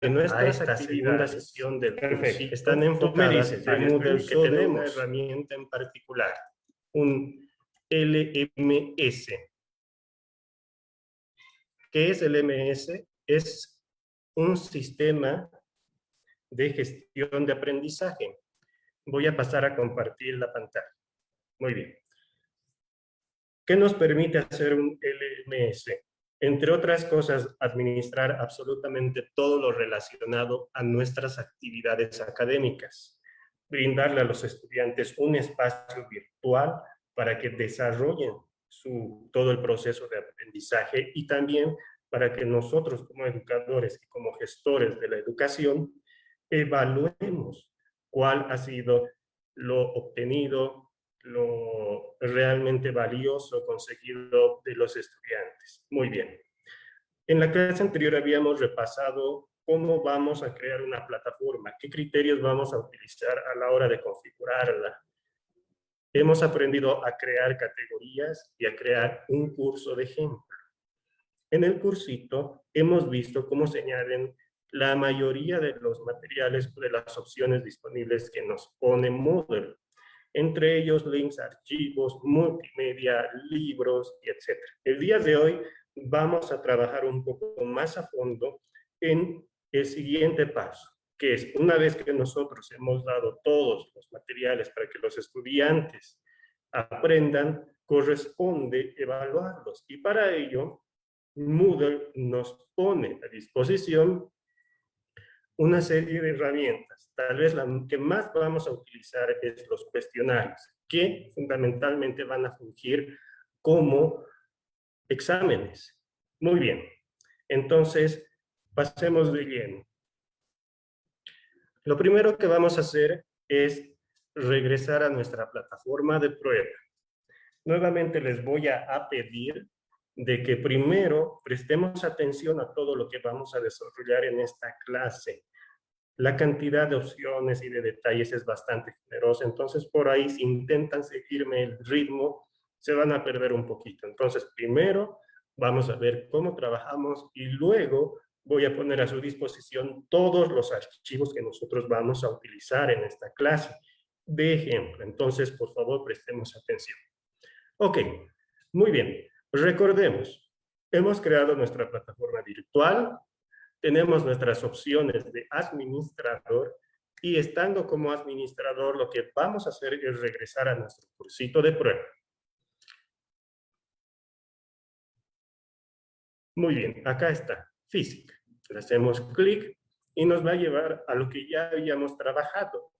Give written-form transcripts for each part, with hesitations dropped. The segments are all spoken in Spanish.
a esta segunda sesión del curso están enfocadas al estudio que tenemos una herramienta en particular, un LMS. ¿Qué es el LMS? Es un sistema de gestión de aprendizaje. Voy a pasar a compartir la pantalla. Muy bien. ¿Qué nos permite hacer un LMS? Entre otras cosas, administrar absolutamente todo lo relacionado a nuestras actividades académicas. Brindarle a los estudiantes un espacio virtual para que desarrollen todo el proceso de aprendizaje y también para que nosotros como educadores y como gestores de la educación evaluemos cuál ha sido lo obtenido, lo realmente valioso conseguido de los estudiantes. Muy bien. En la clase anterior habíamos repasado cómo vamos a crear una plataforma, qué criterios vamos a utilizar a la hora de configurarla. Hemos aprendido a crear categorías y a crear un curso de ejemplo. En el cursito hemos visto cómo se añaden la mayoría de los materiales de las opciones disponibles que nos pone Moodle. Entre ellos links, archivos, multimedia, libros, etc. El día de hoy vamos a trabajar un poco más a fondo en el siguiente paso, que es una vez que nosotros hemos dado todos los materiales para que los estudiantes aprendan, corresponde evaluarlos. Y para ello, Moodle nos pone a disposición una serie de herramientas. Tal vez la que más vamos a utilizar es los cuestionarios, que fundamentalmente van a fungir como exámenes. Muy bien. Entonces, pasemos de lleno. Lo primero que vamos a hacer es regresar a nuestra plataforma de prueba. Nuevamente les voy a pedir de que primero prestemos atención a todo lo que vamos a desarrollar en esta clase. La cantidad de opciones y de detalles es bastante generosa, entonces por ahí si intentan seguirme el ritmo, se van a perder un poquito. Entonces primero vamos a ver cómo trabajamos y luego voy a poner a su disposición todos los archivos que nosotros vamos a utilizar en esta clase. De ejemplo, entonces por favor prestemos atención. Ok, muy bien. Recordemos, hemos creado nuestra plataforma virtual, tenemos nuestras opciones de administrador y estando como administrador lo que vamos a hacer es regresar a nuestro cursito de prueba. Muy bien, acá está, física. Le hacemos clic y nos va a llevar a lo que ya habíamos trabajado.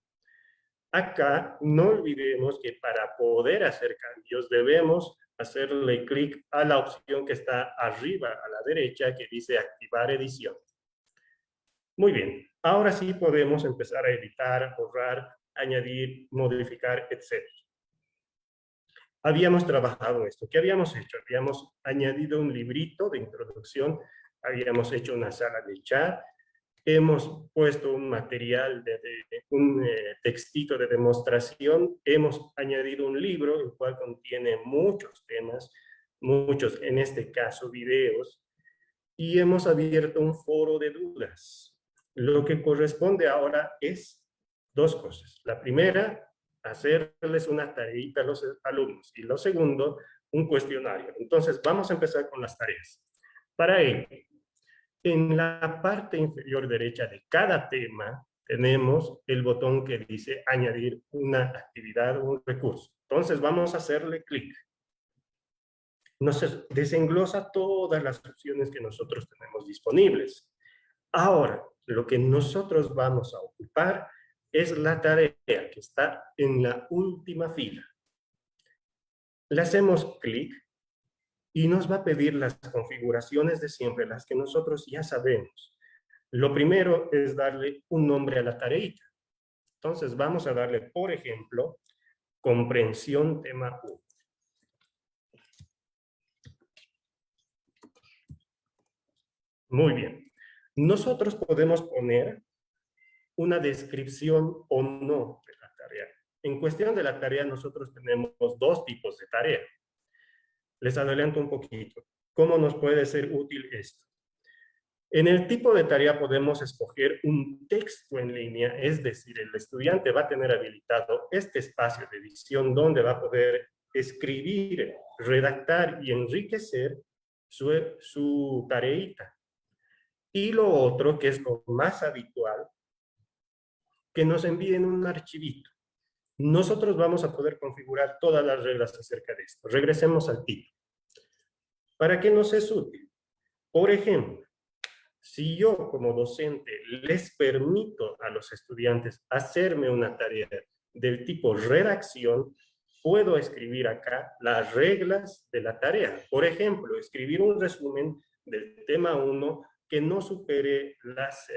Acá no olvidemos que para poder hacer cambios debemos hacerle clic a la opción que está arriba a la derecha que dice activar edición. Muy bien, ahora sí podemos empezar a editar, borrar, añadir, modificar, etc. Habíamos trabajado esto. ¿Qué habíamos hecho? Habíamos añadido un librito de introducción, habíamos hecho una sala de chat, hemos puesto un material, un textito de demostración, hemos añadido un libro, el cual contiene muchos temas, muchos, en este caso, videos, y hemos abierto un foro de dudas. Lo que corresponde ahora es dos cosas. La primera, hacerles una tareita a los alumnos, y lo segundo, un cuestionario. Entonces, vamos a empezar con las tareas. Para ello, en la parte inferior derecha de cada tema tenemos el botón que dice añadir una actividad o un recurso. Entonces vamos a hacerle clic. Nos desenglosa todas las opciones que nosotros tenemos disponibles. Ahora, lo que nosotros vamos a ocupar es la tarea que está en la última fila. Le hacemos clic y nos va a pedir las configuraciones de siempre, las que nosotros ya sabemos. Lo primero es darle un nombre a la tareita. Entonces vamos a darle, por ejemplo, comprensión tema 1. Muy bien. Nosotros podemos poner una descripción o no de la tarea. En cuestión de la tarea, nosotros tenemos dos tipos de tarea. Les adelanto un poquito. ¿Cómo nos puede ser útil esto? En el tipo de tarea podemos escoger un texto en línea, es decir, el estudiante va a tener habilitado este espacio de edición donde va a poder escribir, redactar y enriquecer su tareita. Y lo otro, que es lo más habitual, que nos envíen un archivito. Nosotros vamos a poder configurar todas las reglas acerca de esto. Regresemos al tipo. ¿Para qué nos es útil? Por ejemplo, si yo como docente les permito a los estudiantes hacerme una tarea del tipo redacción, puedo escribir acá las reglas de la tarea. Por ejemplo, escribir un resumen del tema 1 que no supere las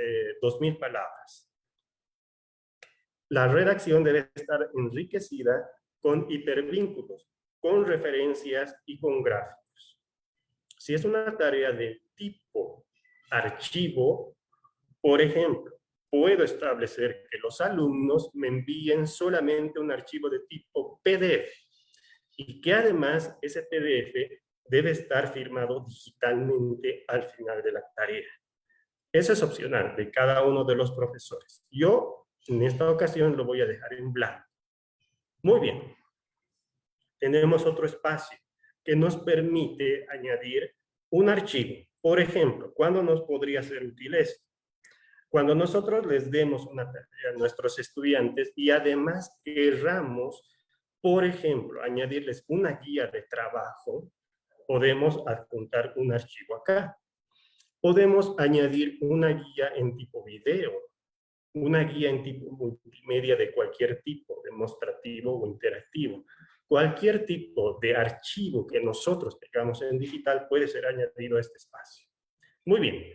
2000 palabras. La redacción debe estar enriquecida con hipervínculos, con referencias y con gráficos. Si es una tarea de tipo archivo, por ejemplo, puedo establecer que los alumnos me envíen solamente un archivo de tipo PDF y que además ese PDF debe estar firmado digitalmente al final de la tarea. Eso es opcional de cada uno de los profesores. Yo, en esta ocasión, lo voy a dejar en blanco. Muy bien. Tenemos otro espacio que nos permite añadir un archivo. Por ejemplo, ¿cuándo nos podría ser útil esto? Cuando nosotros les demos una tarea a nuestros estudiantes y además querramos, por ejemplo, añadirles una guía de trabajo, podemos adjuntar un archivo acá. Podemos añadir una guía en tipo video, una guía en tipo multimedia de cualquier tipo, demostrativo o interactivo. Cualquier tipo de archivo que nosotros tengamos en digital puede ser añadido a este espacio. Muy bien.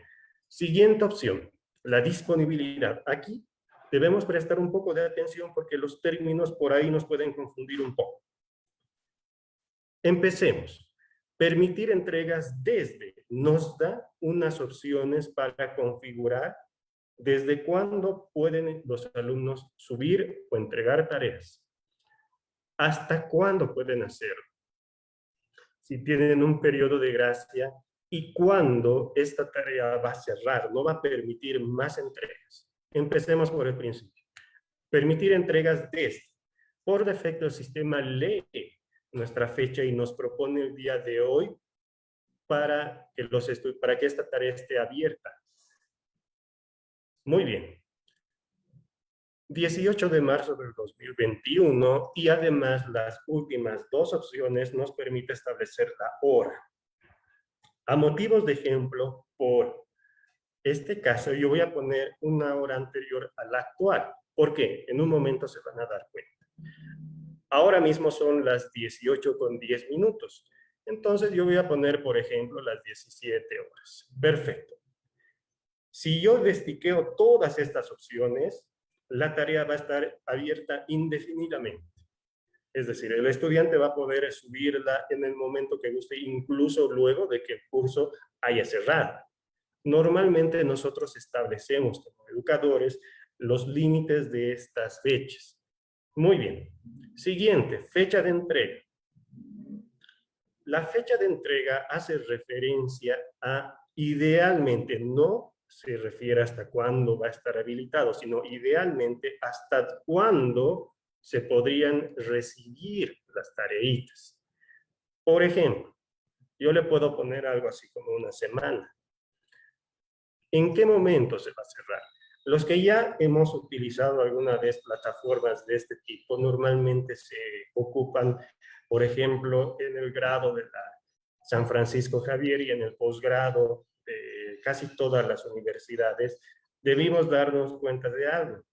Siguiente opción, la disponibilidad. Aquí debemos prestar un poco de atención porque los términos por ahí nos pueden confundir un poco. Empecemos. Permitir entregas desde nos da unas opciones para configurar desde cuándo pueden los alumnos subir o entregar tareas. ¿Hasta cuándo pueden hacerlo? Si tienen un periodo de gracia y cuándo esta tarea va a cerrar, no va a permitir más entregas. Empecemos por el principio. Permitir entregas desde. Por defecto el sistema lee nuestra fecha y nos propone el día de hoy para que esta tarea esté abierta. Muy bien. 18 de marzo del 2021 y además las últimas dos opciones nos permite establecer la hora. A motivos de ejemplo, por este caso yo voy a poner una hora anterior a la actual. ¿Por qué? En un momento se van a dar cuenta. Ahora mismo son las 18:10. Entonces yo voy a poner, por ejemplo, las 17 horas. Perfecto. Si yo destiqueo todas estas opciones, la tarea va a estar abierta indefinidamente. Es decir, el estudiante va a poder subirla en el momento que guste, incluso luego de que el curso haya cerrado. Normalmente nosotros establecemos como educadores los límites de estas fechas. Muy bien. Siguiente, fecha de entrega. La fecha de entrega hace referencia a, idealmente, no se refiere hasta cuándo va a estar habilitado, sino idealmente hasta cuándo se podrían recibir las tareitas. Por ejemplo, yo le puedo poner algo así como una semana. ¿En qué momento se va a cerrar? Los que ya hemos utilizado alguna vez plataformas de este tipo normalmente se ocupan, por ejemplo, en el grado de la San Francisco Javier y en el posgrado de casi todas las universidades. Debimos darnos cuenta de algo.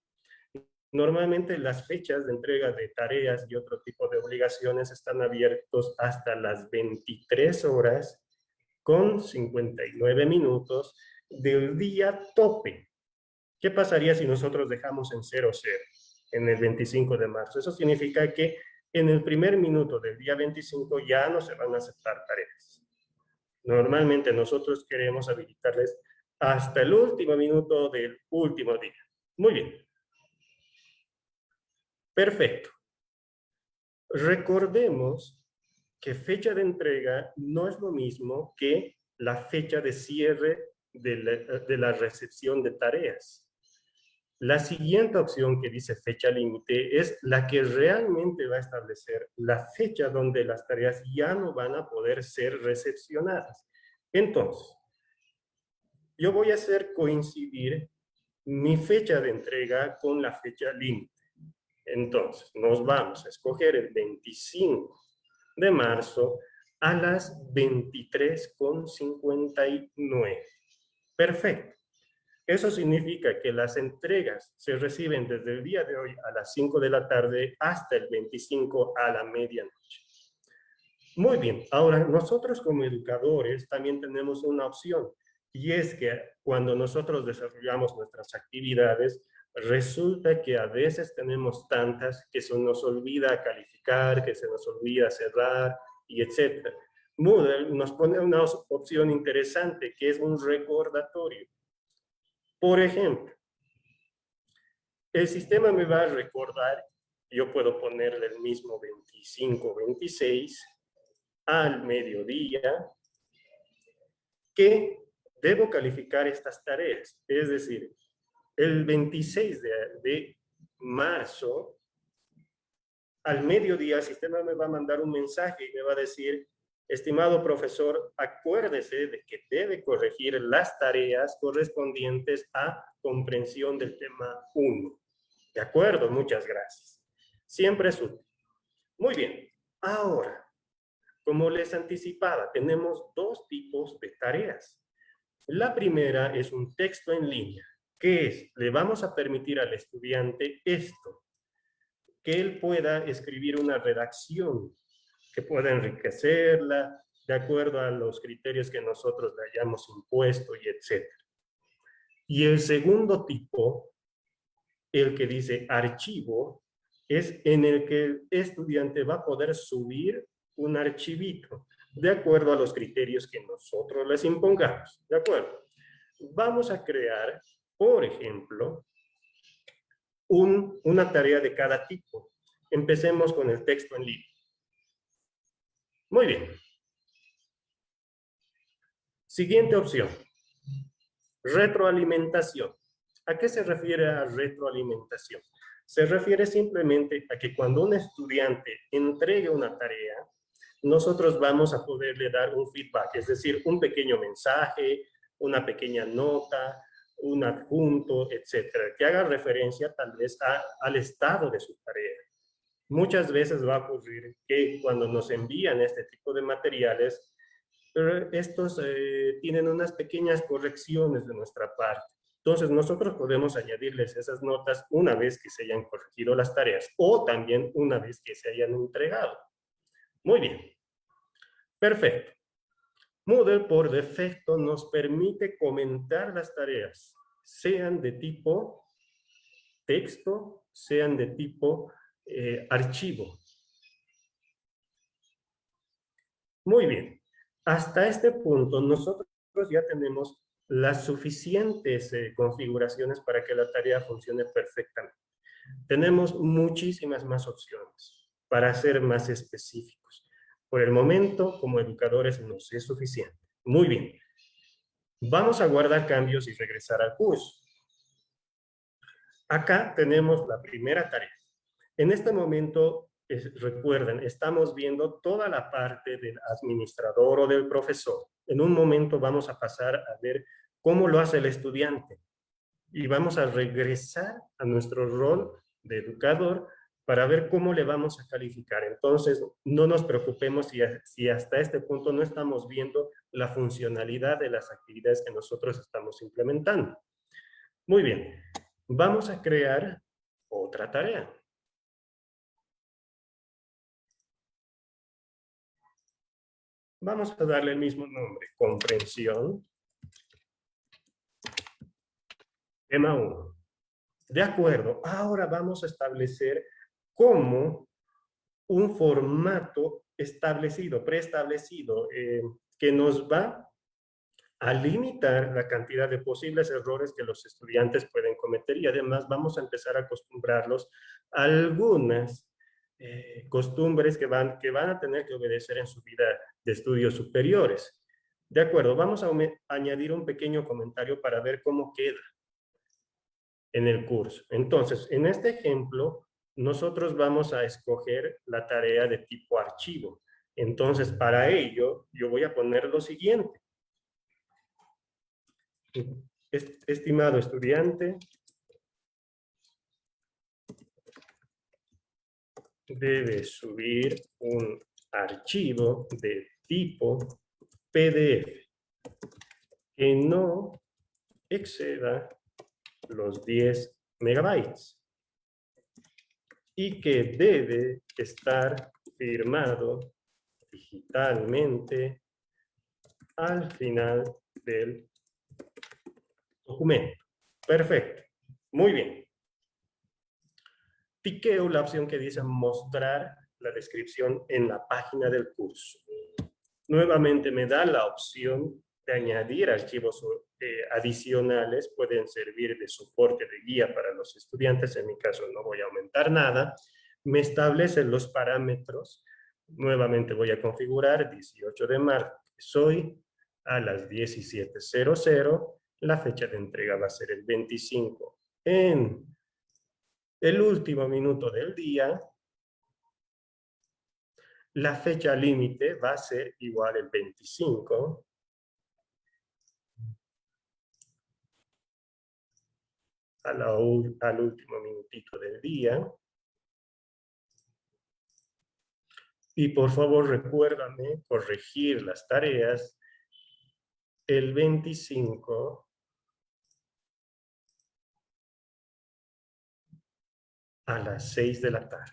Normalmente las fechas de entrega de tareas y otro tipo de obligaciones están abiertos hasta las 23 horas con 59 minutos del día tope. ¿Qué pasaría si nosotros dejamos en 00 en el 25 de marzo? Eso significa que en el primer minuto del día 25 ya no se van a aceptar tareas. Normalmente nosotros queremos habilitarles hasta el último minuto del último día. Muy bien. Perfecto. Recordemos que fecha de entrega no es lo mismo que la fecha de cierre de la recepción de tareas. La siguiente opción que dice fecha límite es la que realmente va a establecer la fecha donde las tareas ya no van a poder ser recepcionadas. Entonces, yo voy a hacer coincidir mi fecha de entrega con la fecha límite. Entonces, nos vamos a escoger el 25 de marzo a las 23:59. Perfecto. Eso significa que las entregas se reciben desde el día de hoy a las 5 de la tarde hasta el 25 a la medianoche. Muy bien, ahora nosotros como educadores también tenemos una opción, y es que cuando nosotros desarrollamos nuestras actividades, resulta que a veces tenemos tantas que se nos olvida calificar, que se nos olvida cerrar, y etc. Moodle nos pone una opción interesante que es un recordatorio. Por ejemplo, el sistema me va a recordar, yo puedo ponerle el mismo 25-26 al mediodía, que debo calificar estas tareas. Es decir, el 26 de marzo, al mediodía, el sistema me va a mandar un mensaje y me va a decir: estimado profesor, acuérdese de que debe corregir las tareas correspondientes a comprensión del tema 1. De acuerdo, muchas gracias. Siempre es útil. Muy bien. Ahora, como les anticipaba, tenemos dos tipos de tareas. La primera es un texto en línea, que es, le vamos a permitir al estudiante esto, que él pueda escribir una redacción, que pueda enriquecerla de acuerdo a los criterios que nosotros le hayamos impuesto y etc. Y el segundo tipo, el que dice archivo, es en el que el estudiante va a poder subir un archivito de acuerdo a los criterios que nosotros les impongamos. ¿De acuerdo? Vamos a crear, por ejemplo, una tarea de cada tipo. Empecemos con el texto en línea. Muy bien. Siguiente opción. Retroalimentación. ¿A qué se refiere a retroalimentación? Se refiere simplemente a que cuando un estudiante entregue una tarea, nosotros vamos a poderle dar un feedback, es decir, un pequeño mensaje, una pequeña nota, un adjunto, etcétera, que haga referencia tal vez al estado de su tarea. Muchas veces va a ocurrir que cuando nos envían este tipo de materiales, estos tienen unas pequeñas correcciones de nuestra parte. Entonces, nosotros podemos añadirles esas notas una vez que se hayan corregido las tareas o también una vez que se hayan entregado. Muy bien. Perfecto. Moodle por defecto nos permite comentar las tareas, sean de tipo texto, sean de tipo archivo. Muy bien. Hasta este punto nosotros ya tenemos las suficientes configuraciones para que la tarea funcione perfectamente. Tenemos muchísimas más opciones para ser más específicos. Por el momento, como educadores, nos es suficiente. Muy bien. Vamos a guardar cambios y regresar al curso. Acá tenemos la primera tarea. En este momento, recuerden, estamos viendo toda la parte del administrador o del profesor. En un momento vamos a pasar a ver cómo lo hace el estudiante. Y vamos a regresar a nuestro rol de educador para ver cómo le vamos a calificar. Entonces, no nos preocupemos si hasta este punto no estamos viendo la funcionalidad de las actividades que nosotros estamos implementando. Muy bien, vamos a crear otra tarea. Vamos a darle el mismo nombre, comprensión, tema 1. De acuerdo, ahora vamos a establecer cómo un formato establecido, preestablecido, que nos va a limitar la cantidad de posibles errores que los estudiantes pueden cometer, y además vamos a empezar a acostumbrarlos a algunas costumbres que van a tener que obedecer en su vida de estudios superiores. De acuerdo, vamos a añadir un pequeño comentario para ver cómo queda en el curso. Entonces, en este ejemplo, nosotros vamos a escoger la tarea de tipo archivo. Entonces, para ello, yo voy a poner lo siguiente. Estimado estudiante, debe subir un archivo de tipo PDF que no exceda los 10 megabytes y que debe estar firmado digitalmente al final del documento. Perfecto. Muy bien. Tiqueo la opción que dice mostrar la descripción en la página del curso. Nuevamente me da la opción de añadir archivos adicionales, pueden servir de soporte de guía para los estudiantes, en mi caso no voy a aumentar nada. Me establecen los parámetros, nuevamente voy a configurar 18 de marzo, soy a las 17:00, la fecha de entrega va a ser el 25 en el último minuto del día, la fecha límite va a ser igual el 25, al último minutito del día. Y por favor recuérdame corregir las tareas el 25 a las 6 de la tarde.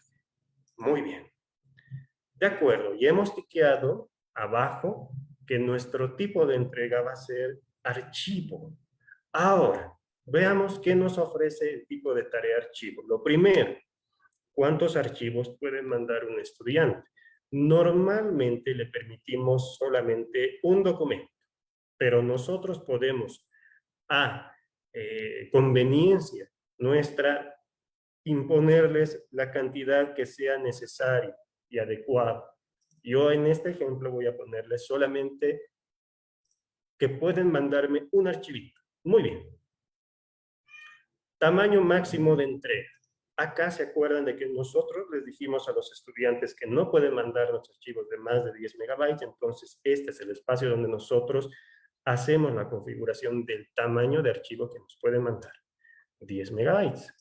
Muy bien. De acuerdo, y hemos tiqueado abajo que nuestro tipo de entrega va a ser archivo. Ahora, veamos qué nos ofrece el tipo de tarea archivo. Lo primero, ¿cuántos archivos puede mandar un estudiante? Normalmente le permitimos solamente un documento, pero nosotros podemos, a conveniencia nuestra, imponerles la cantidad que sea necesaria y adecuada. Yo en este ejemplo voy a ponerles solamente que pueden mandarme un archivito. Muy bien. Tamaño máximo de entrega. Acá se acuerdan de que nosotros les dijimos a los estudiantes que no pueden mandarnos archivos de más de 10 megabytes, entonces este es el espacio donde nosotros hacemos la configuración del tamaño de archivo que nos pueden mandar. 10 megabytes.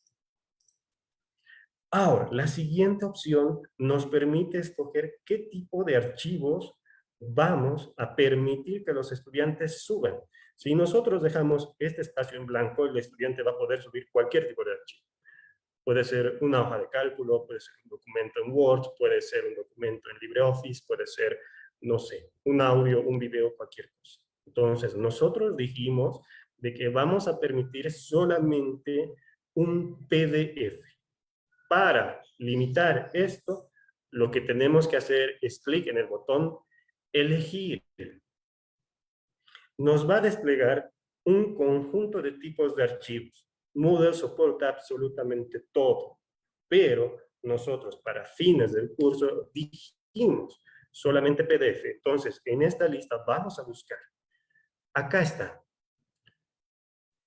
Ahora, la siguiente opción nos permite escoger qué tipo de archivos vamos a permitir que los estudiantes suban. Si nosotros dejamos este espacio en blanco, el estudiante va a poder subir cualquier tipo de archivo. Puede ser una hoja de cálculo, puede ser un documento en Word, puede ser un documento en LibreOffice, puede ser, no sé, un audio, un video, cualquier cosa. Entonces, nosotros dijimos de que vamos a permitir solamente un PDF. Para limitar esto, lo que tenemos que hacer es clic en el botón elegir. Nos va a desplegar un conjunto de tipos de archivos. Moodle soporta absolutamente todo, pero nosotros para fines del curso dijimos solamente PDF. Entonces, en esta lista vamos a buscar. Acá está.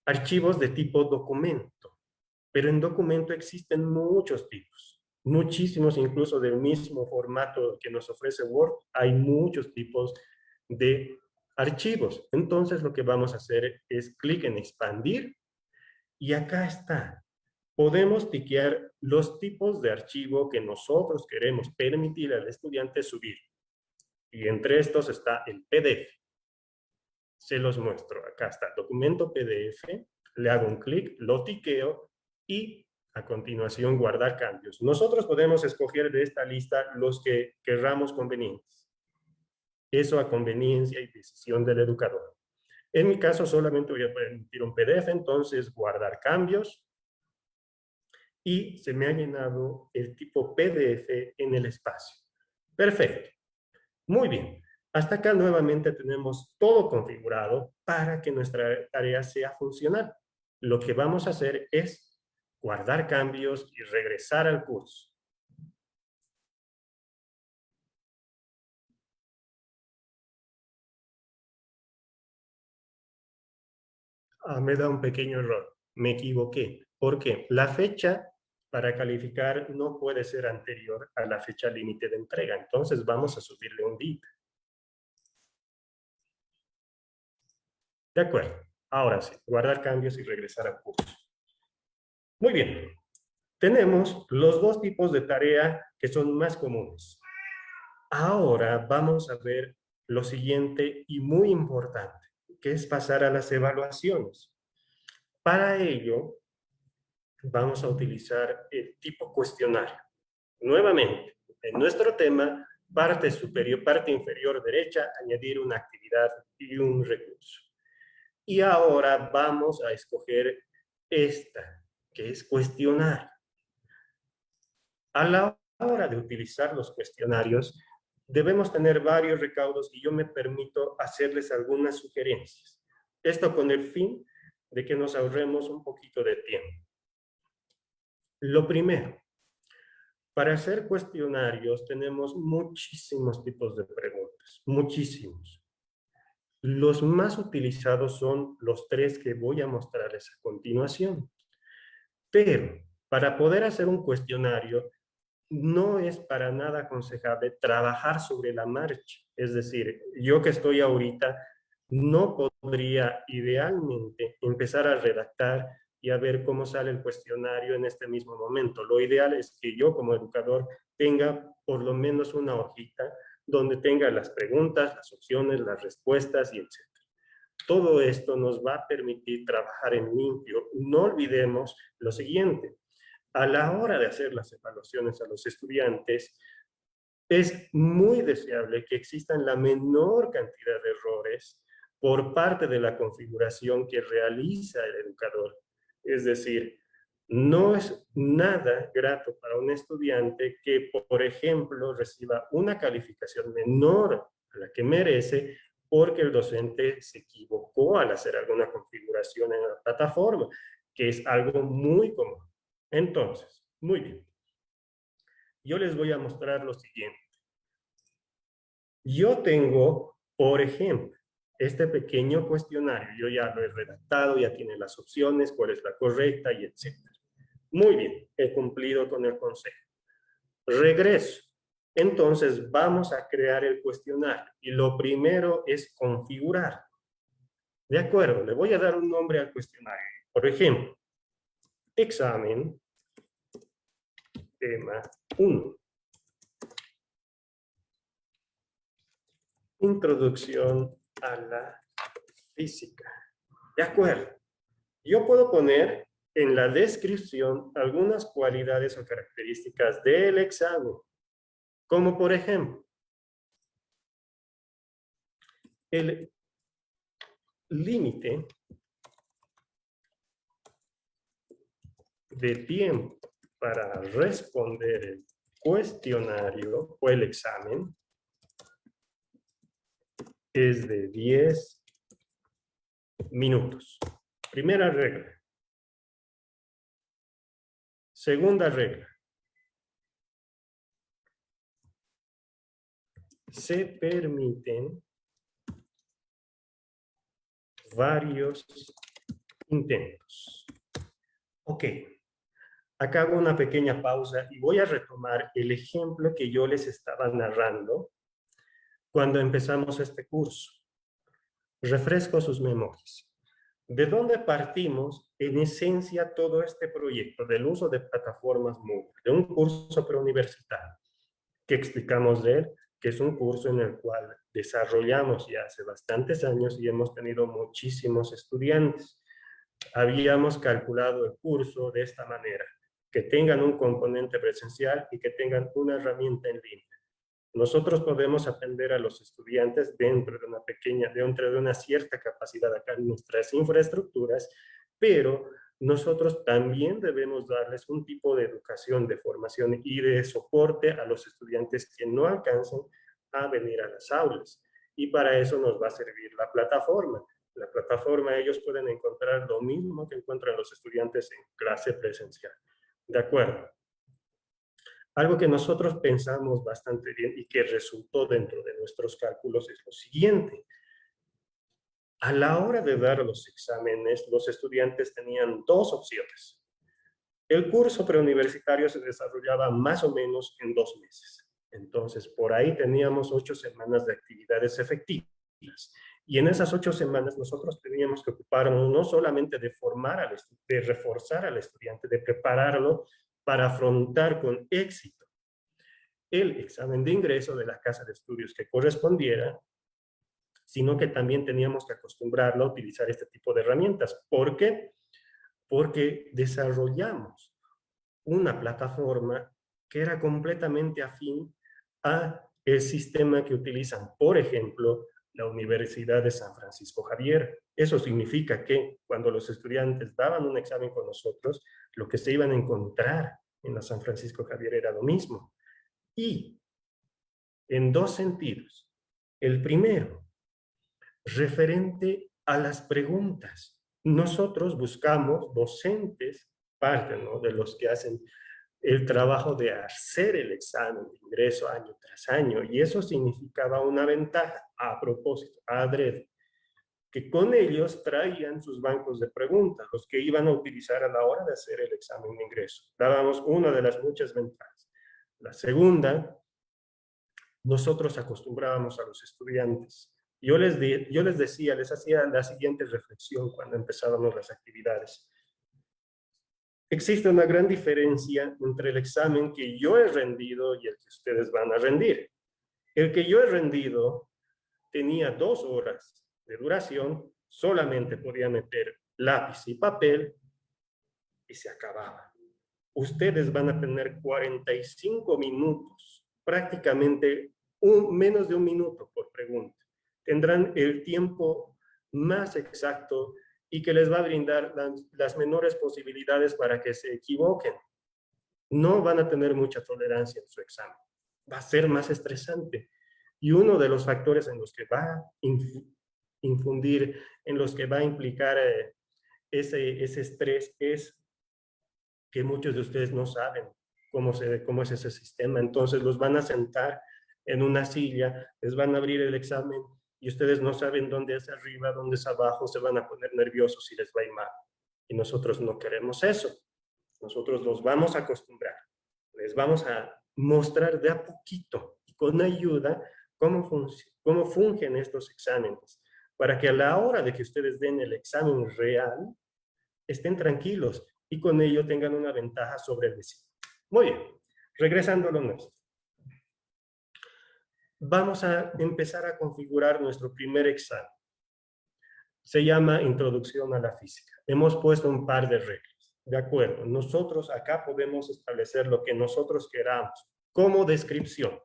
Archivos de tipo documento. Pero en documento existen muchos tipos, muchísimos, incluso del mismo formato que nos ofrece Word, hay muchos tipos de archivos. Entonces lo que vamos a hacer es clic en expandir y acá está. Podemos tiquear los tipos de archivo que nosotros queremos permitir al estudiante subir. Y entre estos está el PDF. Se los muestro. Acá está, documento PDF. Le hago un clic, lo tiqueo y a continuación guardar cambios. Nosotros podemos escoger de esta lista los que querramos convenientes. Eso a conveniencia y decisión del educador. En mi caso solamente voy a permitir un PDF, entonces guardar cambios y se me ha llenado el tipo PDF en el espacio. Perfecto. Muy bien. Hasta acá nuevamente tenemos todo configurado para que nuestra tarea sea funcional. Lo que vamos a hacer es guardar cambios y regresar al curso. Me da un pequeño error. Me equivoqué. ¿Por qué? La fecha para calificar no puede ser anterior a la fecha límite de entrega. Entonces vamos a subirle un día. De acuerdo. Ahora sí, guardar cambios y regresar al curso. Muy bien. Tenemos los dos tipos de tarea que son más comunes. Ahora vamos a ver lo siguiente y muy importante, que es pasar a las evaluaciones. Para ello, vamos a utilizar el tipo cuestionario. Nuevamente, en nuestro tema, parte superior, parte inferior derecha, añadir una actividad y un recurso. Y ahora vamos a escoger esta, que es cuestionar. A la hora de utilizar los cuestionarios, debemos tener varios recaudos y yo me permito hacerles algunas sugerencias. Esto con el fin de que nos ahorremos un poquito de tiempo. Lo primero, para hacer cuestionarios tenemos muchísimos tipos de preguntas, muchísimos. Los más utilizados son los tres que voy a mostrarles a continuación. Pero para poder hacer un cuestionario, no es para nada aconsejable trabajar sobre la marcha. Es decir, yo que estoy ahorita, no podría idealmente empezar a redactar y a ver cómo sale el cuestionario en este mismo momento. Lo ideal es que yo como educador tenga por lo menos una hojita donde tenga las preguntas, las opciones, las respuestas y etc. Todo esto nos va a permitir trabajar en limpio. No olvidemos lo siguiente: a la hora de hacer las evaluaciones a los estudiantes, es muy deseable que existan la menor cantidad de errores por parte de la configuración que realiza el educador. Es decir, no es nada grato para un estudiante que, por ejemplo, reciba una calificación menor a la que merece porque el docente se equivocó al hacer alguna configuración en la plataforma, que es algo muy común. Entonces, muy bien. Yo les voy a mostrar lo siguiente. Yo tengo, por ejemplo, este pequeño cuestionario. Yo ya lo he redactado, ya tiene las opciones, cuál es la correcta y etcétera. Muy bien, he cumplido con el consejo. Regreso. Entonces, vamos a crear el cuestionario. Y lo primero es configurar. De acuerdo, le voy a dar un nombre al cuestionario. Por ejemplo, examen, tema 1. Introducción a la física. De acuerdo. Yo puedo poner en la descripción algunas cualidades o características del examen, como por ejemplo, el límite de tiempo para responder el cuestionario o el examen es de 10 minutos. Primera regla. Segunda regla. Se permiten varios intentos. Ok. Acá hago una pequeña pausa y voy a retomar el ejemplo que yo les estaba narrando cuando empezamos este curso. Refresco sus memorias. ¿De dónde partimos en esencia todo este proyecto del uso de plataformas Moodle, de un curso preuniversitario que explicamos de él, que es un curso en el cual desarrollamos ya hace bastantes años y hemos tenido muchísimos estudiantes? Habíamos calculado el curso de esta manera: que tengan un componente presencial y que tengan una herramienta en línea. Nosotros podemos atender a los estudiantes dentro de una cierta capacidad acá en nuestras infraestructuras, pero nosotros también debemos darles un tipo de educación, de formación y de soporte a los estudiantes que no alcanzan a venir a las aulas. Y para eso nos va a servir la plataforma. La plataforma, ellos pueden encontrar lo mismo que encuentran los estudiantes en clase presencial. ¿De acuerdo? Algo que nosotros pensamos bastante bien y que resultó dentro de nuestros cálculos es lo siguiente. A la hora de dar los exámenes, los estudiantes tenían dos opciones. El curso preuniversitario se desarrollaba más o menos en 2 meses. Entonces, por ahí teníamos 8 semanas de actividades efectivas. Y en esas 8 semanas nosotros teníamos que ocuparnos no solamente de formar de reforzar al estudiante, de prepararlo para afrontar con éxito el examen de ingreso de la casa de estudios que correspondiera, sino que también teníamos que acostumbrarlo a utilizar este tipo de herramientas. ¿Por qué? Porque desarrollamos una plataforma que era completamente afín a el sistema que utilizan, por ejemplo, la Universidad de San Francisco Javier. Eso significa que cuando los estudiantes daban un examen con nosotros, lo que se iban a encontrar en la San Francisco Javier era lo mismo. Y en dos sentidos. El primero, referente a las preguntas. Nosotros buscamos docentes, parte, ¿no?, de los que hacen el trabajo de hacer el examen de ingreso año tras año, y eso significaba una ventaja, a propósito, adrede, que con ellos traían sus bancos de preguntas, los que iban a utilizar a la hora de hacer el examen de ingreso. Dábamos una de las muchas ventajas. La segunda, nosotros acostumbrábamos a los estudiantes. Yo les decía, les hacía la siguiente reflexión cuando empezábamos las actividades. Existe una gran diferencia entre el examen que yo he rendido y el que ustedes van a rendir. El que yo he rendido tenía 2 horas de duración, solamente podía meter lápiz y papel y se acababa. Ustedes van a tener 45 minutos, prácticamente menos de un minuto por pregunta. Tendrán el tiempo más exacto y que les va a brindar las menores posibilidades para que se equivoquen. No van a tener mucha tolerancia en su examen. Va a ser más estresante. Y uno de los factores en los que va a infundir, en los que va a implicar ese estrés es que muchos de ustedes no saben cómo es ese sistema. Entonces los van a sentar en una silla, les van a abrir el examen y ustedes no saben dónde es arriba, dónde es abajo, se van a poner nerviosos y les va a ir mal. Y nosotros no queremos eso. Nosotros los vamos a acostumbrar. Les vamos a mostrar de a poquito y con ayuda cómo fungen estos exámenes, para que a la hora de que ustedes den el examen real, estén tranquilos y con ello tengan una ventaja sobre el vecino. Muy bien, regresando a lo nuestro. Vamos a empezar a configurar nuestro primer examen. Se llama Introducción a la Física. Hemos puesto un par de reglas. De acuerdo, nosotros acá podemos establecer lo que nosotros queramos como descripción.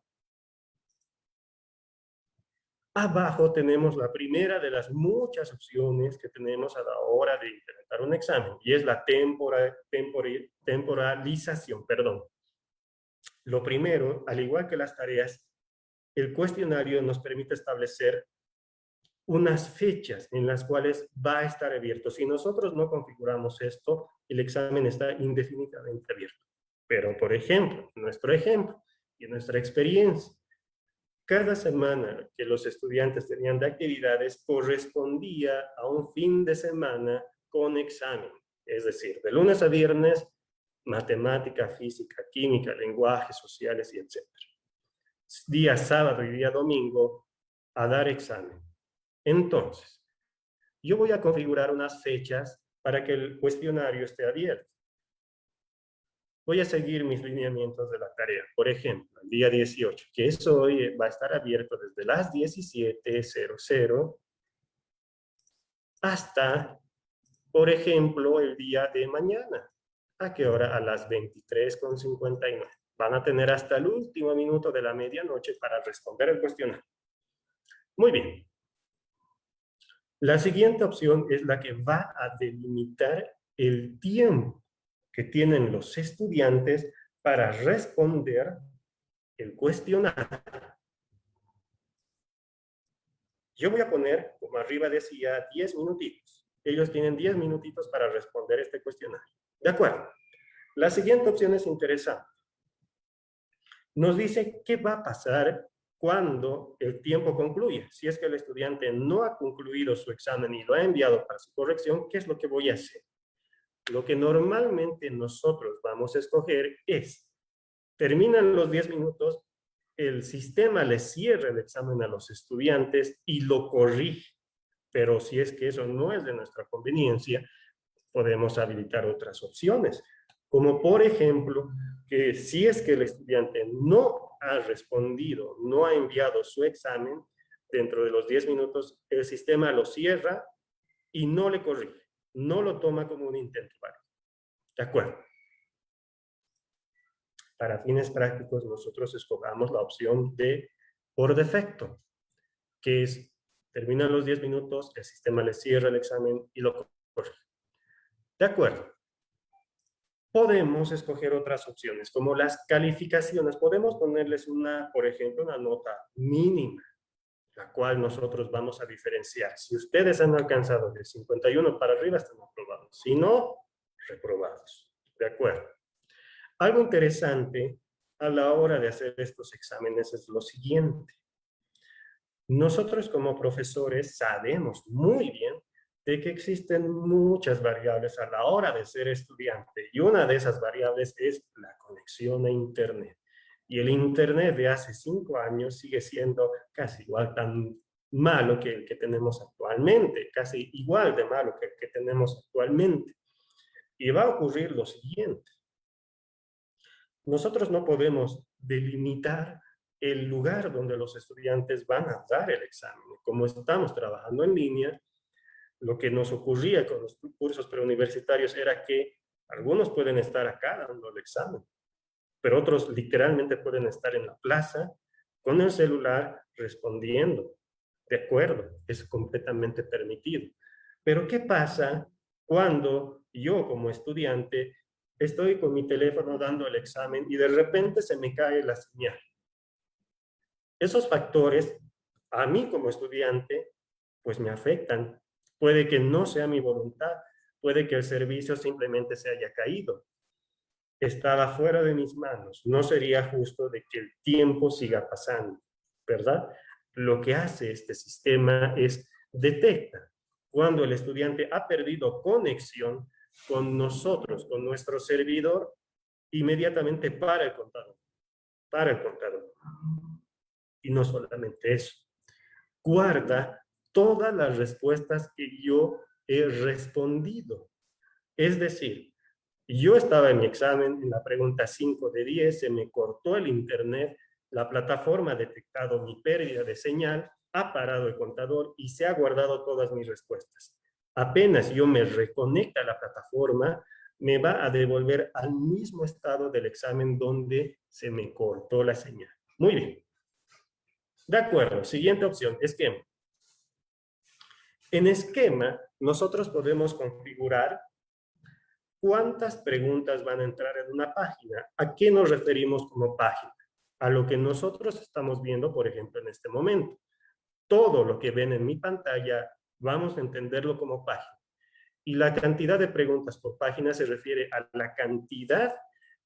Abajo tenemos la primera de las muchas opciones que tenemos a la hora de implementar un examen, y es la temporalización. Lo primero, al igual que las tareas, el cuestionario nos permite establecer unas fechas en las cuales va a estar abierto. Si nosotros no configuramos esto, el examen está indefinidamente abierto. Pero, por ejemplo, nuestro ejemplo y nuestra experiencia, cada semana que los estudiantes tenían de actividades correspondía a un fin de semana con examen. Es decir, de lunes a viernes, matemática, física, química, lenguajes sociales y etc. Día sábado y día domingo a dar examen. Entonces, yo voy a configurar unas fechas para que el cuestionario esté abierto. Voy a seguir mis lineamientos de la tarea. Por ejemplo, el día 18, que es hoy, va a estar abierto desde las 17:00 hasta, por ejemplo, el día de mañana. ¿A qué hora? A las 23:59. Van a tener hasta el último minuto de la medianoche para responder el cuestionario. Muy bien. La siguiente opción es la que va a delimitar el tiempo que tienen los estudiantes para responder el cuestionario. Yo voy a poner, como arriba decía, 10 minutitos. Ellos tienen 10 minutitos para responder este cuestionario. De acuerdo. La siguiente opción es interesante. Nos dice qué va a pasar cuando el tiempo concluye. Si es que el estudiante no ha concluido su examen y lo ha enviado para su corrección, ¿qué es lo que voy a hacer? Lo que normalmente nosotros vamos a escoger es, terminan los 10 minutos, el sistema le cierra el examen a los estudiantes y lo corrige. Pero si es que eso no es de nuestra conveniencia, podemos habilitar otras opciones, como por ejemplo, que si es que el estudiante no ha respondido, no ha enviado su examen, dentro de los 10 minutos el sistema lo cierra y no le corrige, no lo toma como un intento válido. ¿De acuerdo? Para fines prácticos, nosotros escogamos la opción de por defecto, que es, terminan los 10 minutos, el sistema le cierra el examen y lo corrige. De acuerdo. Podemos escoger otras opciones, como las calificaciones. Podemos ponerles por ejemplo, una nota mínima, la cual nosotros vamos a diferenciar. Si ustedes han alcanzado de 51 para arriba, están aprobados. Si no, reprobados. ¿De acuerdo? Algo interesante a la hora de hacer estos exámenes es lo siguiente. Nosotros como profesores sabemos muy bien de que existen muchas variables a la hora de ser estudiante y una de esas variables es la conexión a Internet. Y el Internet de hace 5 años sigue siendo casi igual tan malo que el que tenemos actualmente, casi igual de malo que el que tenemos actualmente. Y va a ocurrir lo siguiente. Nosotros no podemos delimitar el lugar donde los estudiantes van a dar el examen. Como estamos trabajando en línea, lo que nos ocurría con los cursos preuniversitarios era que algunos pueden estar acá dando el examen, pero otros literalmente pueden estar en la plaza con el celular respondiendo. De acuerdo, es completamente permitido. Pero ¿qué pasa cuando yo como estudiante estoy con mi teléfono dando el examen y de repente se me cae la señal? Esos factores, a mí como estudiante, pues me afectan. Puede que no sea mi voluntad, puede que el servicio simplemente se haya caído. Estaba fuera de mis manos. No sería justo de que el tiempo siga pasando, ¿verdad? Lo que hace este sistema es detecta cuando el estudiante ha perdido conexión con nosotros, con nuestro servidor, inmediatamente para el contador. Para el contador. Y no solamente eso, guarda todas las respuestas que yo he respondido. Es decir, yo estaba en mi examen, en la pregunta 5 de 10, se me cortó el internet, la plataforma ha detectado mi pérdida de señal, ha parado el contador y se ha guardado todas mis respuestas. Apenas yo me reconecte a la plataforma, me va a devolver al mismo estado del examen donde se me cortó la señal. Muy bien. De acuerdo, siguiente opción, esquema. En esquema, nosotros podemos configurar cuántas preguntas van a entrar en una página. ¿A qué nos referimos como página? A lo que nosotros estamos viendo, por ejemplo, en este momento. Todo lo que ven en mi pantalla, vamos a entenderlo como página. Y la cantidad de preguntas por página se refiere a la cantidad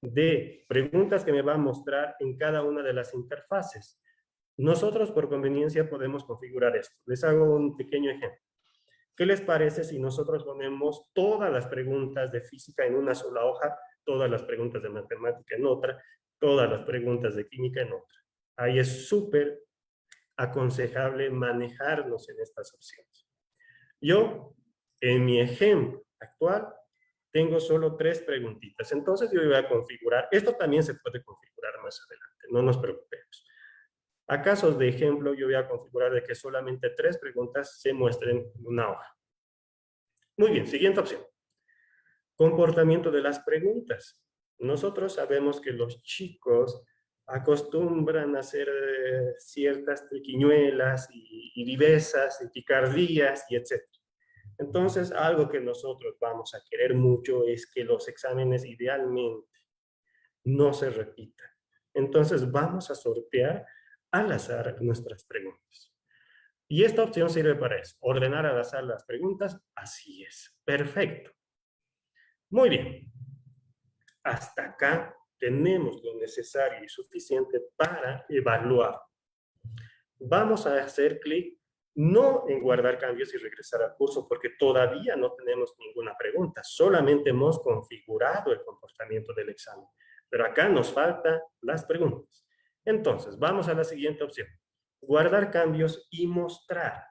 de preguntas que me va a mostrar en cada una de las interfaces. Nosotros, por conveniencia, podemos configurar esto. Les hago un pequeño ejemplo. ¿Qué les parece si nosotros ponemos todas las preguntas de física en una sola hoja, todas las preguntas de matemática en otra, todas las preguntas de química en otra? Ahí es súper aconsejable manejarnos en estas opciones. Yo, en mi ejemplo actual, tengo solo 3 preguntitas. Entonces yo voy a configurar, esto también se puede configurar más adelante, no nos preocupemos. A casos de ejemplo, yo voy a configurar de que solamente 3 preguntas se muestren en una hoja. Muy bien, siguiente opción. Comportamiento de las preguntas. Nosotros sabemos que los chicos acostumbran a hacer ciertas triquiñuelas y vivezas y picardías y etc. Entonces, algo que nosotros vamos a querer mucho es que los exámenes idealmente no se repitan. Entonces, vamos a sortear al azar nuestras preguntas. Y esta opción sirve para eso, ordenar al azar las preguntas. Así es, perfecto. Muy bien. Hasta acá tenemos lo necesario y suficiente para evaluar. Vamos a hacer clic no en guardar cambios y regresar al curso, porque todavía no tenemos ninguna pregunta, solamente hemos configurado el comportamiento del examen. Pero acá nos faltan las preguntas. Entonces, vamos a la siguiente opción. Guardar cambios y mostrar.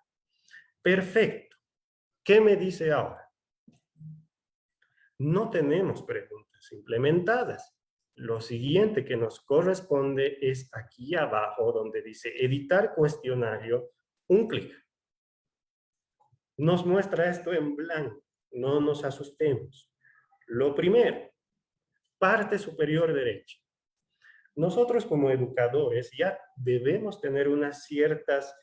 Perfecto. ¿Qué me dice ahora? No tenemos preguntas implementadas. Lo siguiente que nos corresponde es aquí abajo donde dice editar cuestionario, un clic. Nos muestra esto en blanco, no nos asustemos. Lo primero, parte superior derecha. Nosotros como educadores ya debemos tener unas ciertas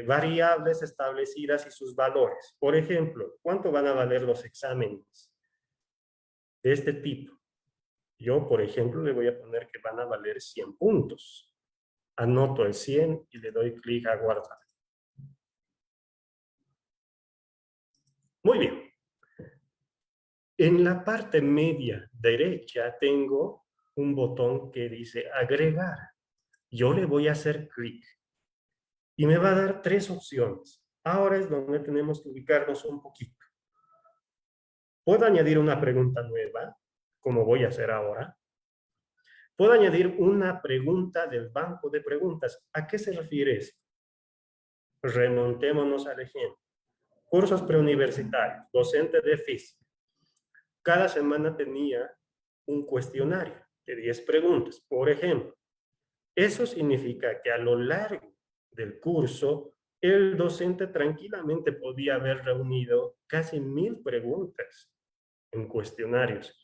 variables establecidas y sus valores. Por ejemplo, ¿cuánto van a valer los exámenes de este tipo? Yo, por ejemplo, le voy a poner que van a valer 100 puntos. Anoto el 100 y le doy clic a guardar. Muy bien. En la parte media derecha tengo un botón que dice agregar. Yo le voy a hacer clic y me va a dar 3 opciones. Ahora es donde tenemos que ubicarnos un poquito. Puedo añadir una pregunta nueva, como voy a hacer ahora. Puedo añadir una pregunta del banco de preguntas. ¿A qué se refiere esto? Remontémonos al ejemplo. Cursos preuniversitarios, docente de física. Cada semana tenía un cuestionario de 10 preguntas. Por ejemplo, eso significa que a lo largo del curso, el docente tranquilamente podía haber reunido casi 1000 preguntas en cuestionarios.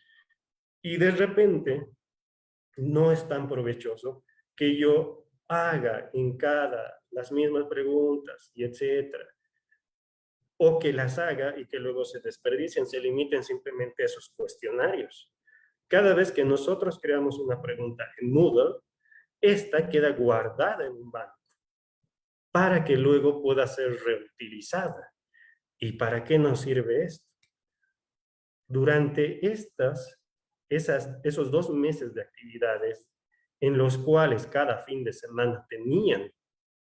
Y de repente, no es tan provechoso que yo haga en cada las mismas preguntas y etcétera, o que las haga y que luego se desperdicien, se limiten simplemente a esos cuestionarios. Cada vez que nosotros creamos una pregunta en Moodle, esta queda guardada en un banco para que luego pueda ser reutilizada. ¿Y para qué nos sirve esto? Durante esos 2 meses de actividades en los cuales cada fin de semana tenían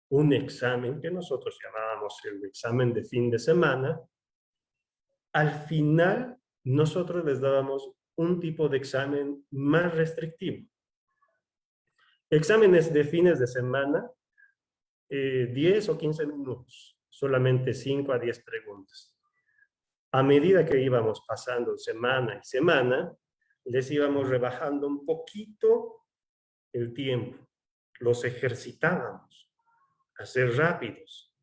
un examen que nosotros llamábamos el examen de fin de semana, al final nosotros les dábamos un tipo de examen más restrictivo. Exámenes de fines de semana, 10 o 15 minutos, solamente 5 a 10 preguntas. A medida que íbamos pasando semana y semana, les íbamos rebajando un poquito el tiempo. Los ejercitábamos a ser rápidos.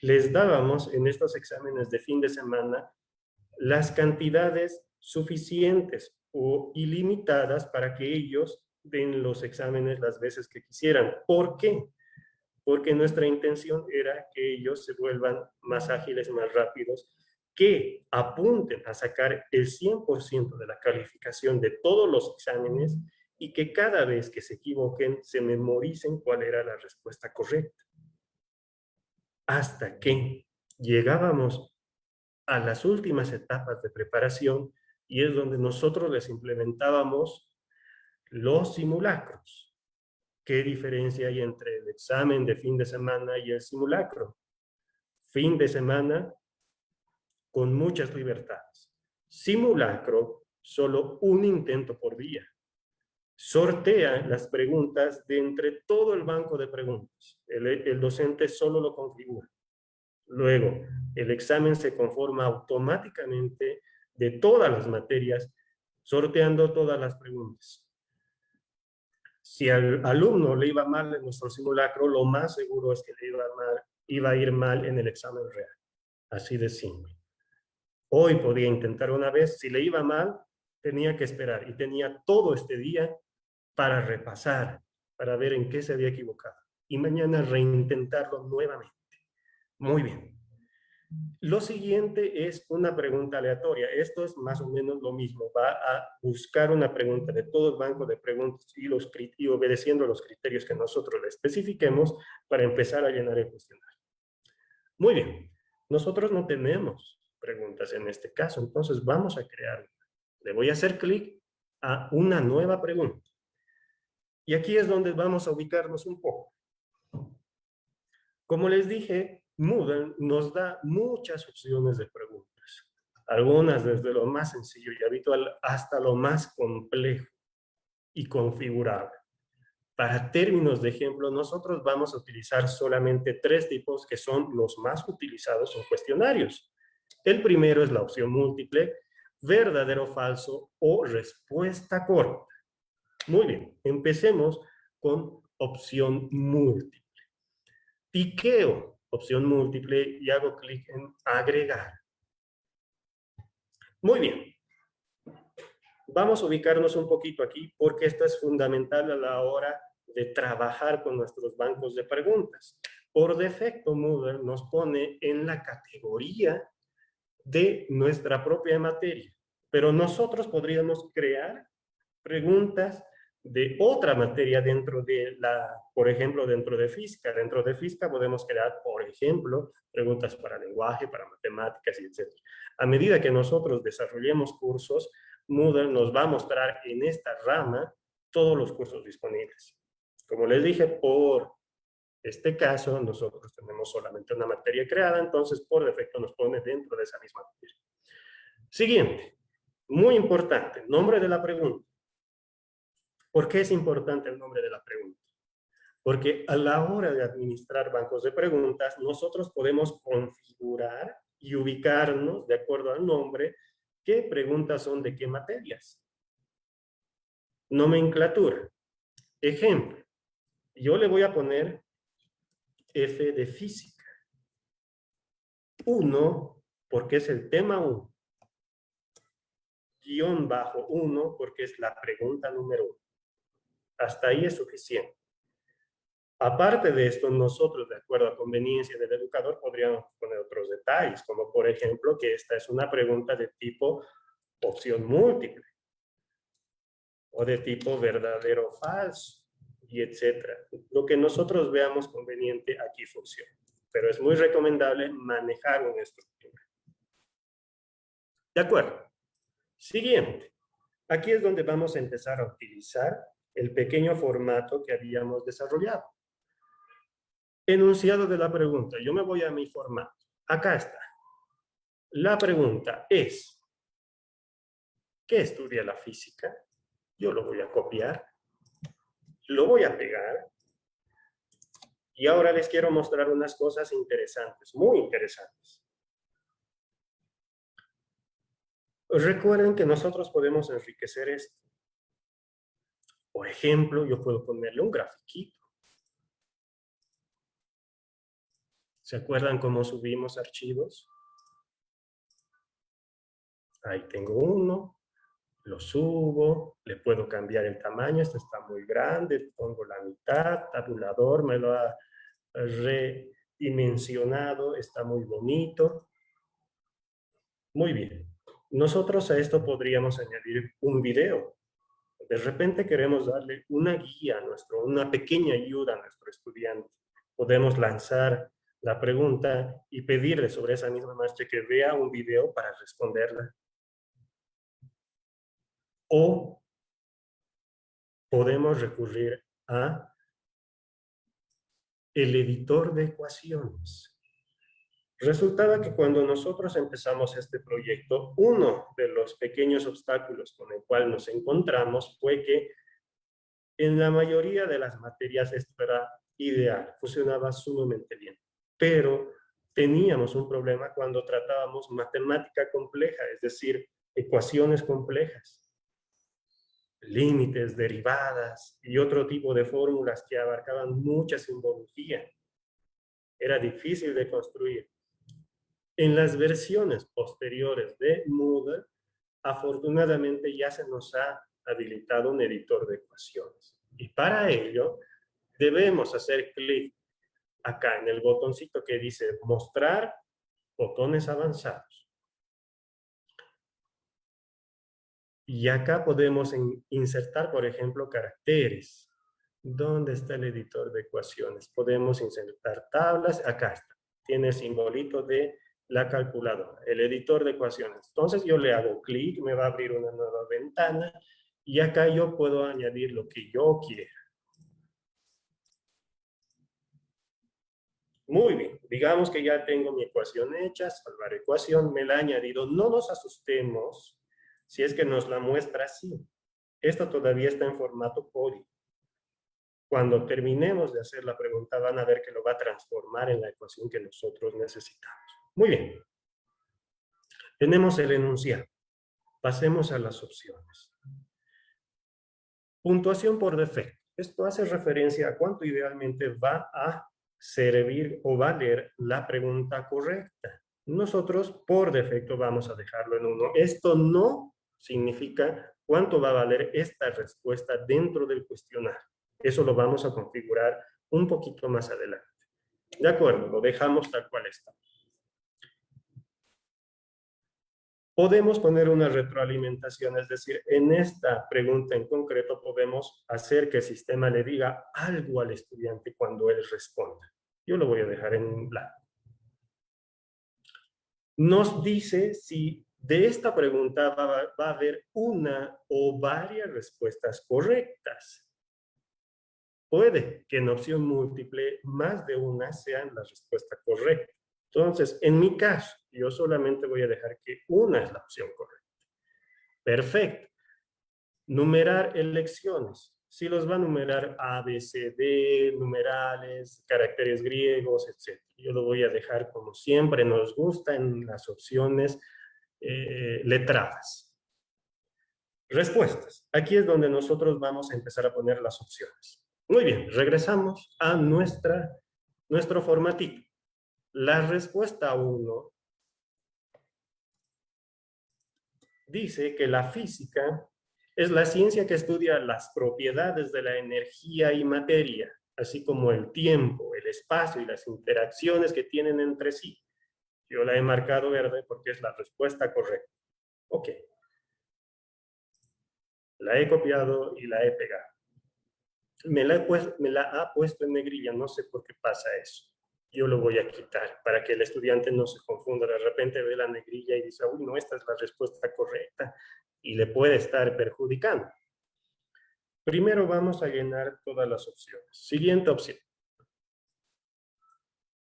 Les dábamos en estos exámenes de fin de semana las cantidades suficientes o ilimitadas para que ellos den los exámenes las veces que quisieran. ¿Por qué? Porque nuestra intención era que ellos se vuelvan más ágiles, más rápidos, que apunten a sacar el 100% de la calificación de todos los exámenes y que cada vez que se equivoquen se memoricen cuál era la respuesta correcta. Hasta que llegábamos a las últimas etapas de preparación y es donde nosotros les implementábamos los simulacros. ¿Qué diferencia hay entre el examen de fin de semana y el simulacro? Fin de semana con muchas libertades. Simulacro, solo un intento por día. Sortea las preguntas de entre todo el banco de preguntas. El docente solo lo configura. Luego, el examen se conforma automáticamente de todas las materias, sorteando todas las preguntas. Si al alumno le iba mal en nuestro simulacro, lo más seguro es que le iba a ir mal en el examen real. Así de simple. Hoy podía intentar una vez, si le iba mal, tenía que esperar y tenía todo este día para repasar, para ver en qué se había equivocado. Y mañana reintentarlo nuevamente. Muy bien. Lo siguiente es una pregunta aleatoria. Esto es más o menos lo mismo. Va a buscar una pregunta de todo el banco de preguntas y obedeciendo los criterios que nosotros le especifiquemos para empezar a llenar el cuestionario. Muy bien. Nosotros no tenemos preguntas en este caso, entonces vamos a crear una. Le voy a hacer clic a una nueva pregunta. Y aquí es donde vamos a ubicarnos un poco. Como les dije, Moodle nos da muchas opciones de preguntas. Algunas desde lo más sencillo y habitual hasta lo más complejo y configurable. Para términos de ejemplo, nosotros vamos a utilizar solamente 3 tipos que son los más utilizados en cuestionarios. El primero es la opción múltiple, verdadero o falso o respuesta corta. Muy bien, empecemos con opción múltiple. Piqueo, opción múltiple, y hago clic en agregar. Muy bien. Vamos a ubicarnos un poquito aquí porque esto es fundamental a la hora de trabajar con nuestros bancos de preguntas. Por defecto, Moodle nos pone en la categoría de nuestra propia materia, pero nosotros podríamos crear preguntas de otra materia dentro de por ejemplo, dentro de física. Dentro de física podemos crear, por ejemplo, preguntas para lenguaje, para matemáticas, etc. A medida que nosotros desarrollemos cursos, Moodle nos va a mostrar en esta rama todos los cursos disponibles. Como les dije, por este caso, nosotros tenemos solamente una materia creada, entonces por defecto nos pone dentro de esa misma materia. Siguiente, muy importante, nombre de la pregunta. ¿Por qué es importante el nombre de la pregunta? Porque a la hora de administrar bancos de preguntas, nosotros podemos configurar y ubicarnos de acuerdo al nombre qué preguntas son de qué materias. Nomenclatura. Ejemplo, yo le voy a poner F de física. 1, porque es el tema 1. _1, porque es la pregunta número 1. Hasta ahí es suficiente. Aparte de esto, nosotros, de acuerdo a conveniencia del educador, podríamos poner otros detalles, como por ejemplo que esta es una pregunta de tipo opción múltiple, o de tipo verdadero o falso, y etcétera. Lo que nosotros veamos conveniente aquí funciona, pero es muy recomendable manejar una estructura. De acuerdo. Siguiente. Aquí es donde vamos a empezar a utilizar el pequeño formato que habíamos desarrollado. Enunciado de la pregunta. Yo me voy a mi formato. Acá está. La pregunta es, ¿qué estudia la física? Yo lo voy a copiar, lo voy a pegar, y ahora les quiero mostrar unas cosas interesantes, muy interesantes. Recuerden que nosotros podemos enriquecer esto. Por ejemplo, yo puedo ponerle un grafiquito. ¿Se acuerdan cómo subimos archivos? Ahí tengo uno, lo subo, le puedo cambiar el tamaño, este está muy grande, pongo la mitad, tabulador me lo ha redimensionado, está muy bonito. Muy bien. Nosotros a esto podríamos añadir un video. De repente queremos darle una guía a una pequeña ayuda a nuestro estudiante. Podemos lanzar la pregunta y pedirle sobre esa misma marcha que vea un video para responderla. O podemos recurrir a el editor de ecuaciones. Resultaba que cuando nosotros empezamos este proyecto, uno de los pequeños obstáculos con el cual nos encontramos fue que en la mayoría de las materias esto era ideal, funcionaba sumamente bien, pero teníamos un problema cuando tratábamos matemática compleja, es decir, ecuaciones complejas, límites, derivadas y otro tipo de fórmulas que abarcaban mucha simbología. Era difícil de construir. En las versiones posteriores de Moodle, afortunadamente ya se nos ha habilitado un editor de ecuaciones. Y para ello, debemos hacer clic acá en el botoncito que dice mostrar botones avanzados. Y acá podemos insertar, por ejemplo, caracteres. ¿Dónde está el editor de ecuaciones? Podemos insertar tablas. Acá está. Tiene el simbolito de la calculadora, el editor de ecuaciones. Entonces yo le hago clic, me va a abrir una nueva ventana y acá yo puedo añadir lo que yo quiera. Muy bien, digamos que ya tengo mi ecuación hecha, salvar ecuación, me la ha añadido. No nos asustemos si es que nos la muestra así. Esto todavía está en formato código. Cuando terminemos de hacer la pregunta, van a ver que lo va a transformar en la ecuación que nosotros necesitamos. Muy bien. Tenemos el enunciado. Pasemos a las opciones. Puntuación por defecto. Esto hace referencia a cuánto idealmente va a servir o valer la pregunta correcta. Nosotros por defecto vamos a dejarlo en 1. Esto no significa cuánto va a valer esta respuesta dentro del cuestionario. Eso lo vamos a configurar un poquito más adelante. De acuerdo, lo dejamos tal cual está. Podemos poner una retroalimentación, es decir, en esta pregunta en concreto podemos hacer que el sistema le diga algo al estudiante cuando él responda. Yo lo voy a dejar en blanco. Nos dice si de esta pregunta va a haber una o varias respuestas correctas. Puede que en opción múltiple más de una sean la respuesta correcta. Entonces, en mi caso, yo solamente voy a dejar que una es la opción correcta. Perfecto. Numerar elecciones. Si los va a numerar A, B, C, D, numerales, caracteres griegos, etc. Yo lo voy a dejar como siempre nos gusta en las opciones letradas. Respuestas. Aquí es donde nosotros vamos a empezar a poner las opciones. Muy bien, regresamos a nuestro formatito. La respuesta 1 dice que la física es la ciencia que estudia las propiedades de la energía y materia, así como el tiempo, el espacio y las interacciones que tienen entre sí. Yo la he marcado verde porque es la respuesta correcta. Ok. La he copiado y la he pegado. Me la ha puesto en negrilla, no sé por qué pasa eso. Yo lo voy a quitar para que el estudiante no se confunda. De repente ve la negrilla y dice, uy, no, esta es la respuesta correcta, y le puede estar perjudicando. Primero vamos a llenar todas las opciones. Siguiente opción.